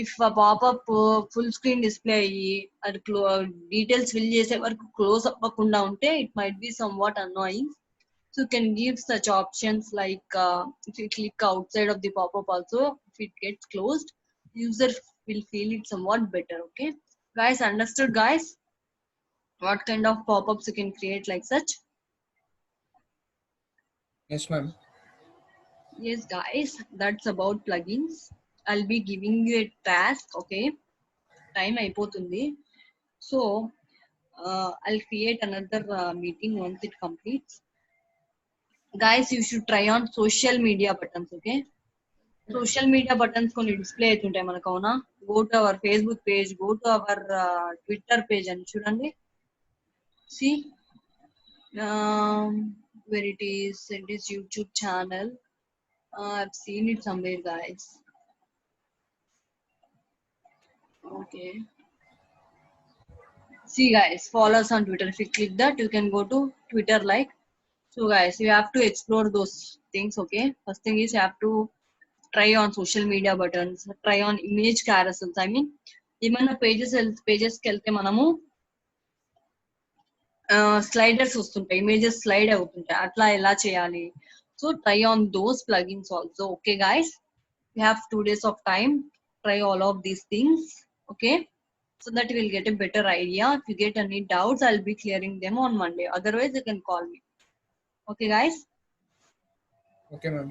Speaker 1: If a pop-up full screen display అది details fill చేసే వరకు close అవ్వకుండా ఉంటే it might be somewhat annoying. So you can give such options like if you click outside of the pop-up also, if it gets closed, user will feel it somewhat better. Okay guys, understood guys? What kind of pop-ups you can create like such?
Speaker 3: Yes, ma'am.
Speaker 1: Yes guys, that's about plugins. I'll be giving you a task. Okay, time అయిపోతుంది. So I'll create another meeting once it completes. Guys, you should try on social media buttons. Okay, social media buttons కొన్ని display అవుతుంటాయి మనకు, అవునా? Go to our Facebook page, go to our Twitter page అని చూడండి. See where it is YouTube channel. I've seen it somewhere, guys. Okay, see guys, follow us on Twitter. If you click that, you can go to Twitter, like. So guys, you have to explore those things. Okay, first thing is you have to try on social media buttons, try on image carousels. I mean, ఏమైనా pages కి వెళ్తే మనము sliders వస్తుంటాయి, images slide అవుతుంటాయి, అట్లా ఎలా చేయాలి? So try on those plugins also. Okay guys, you have 2 days of time. Try all of these things. Okay, so that you will get a better idea. If you get any doubts, I'll be clearing them on Monday. Otherwise, you can call me. Okay guys?
Speaker 3: Okay, ma'am.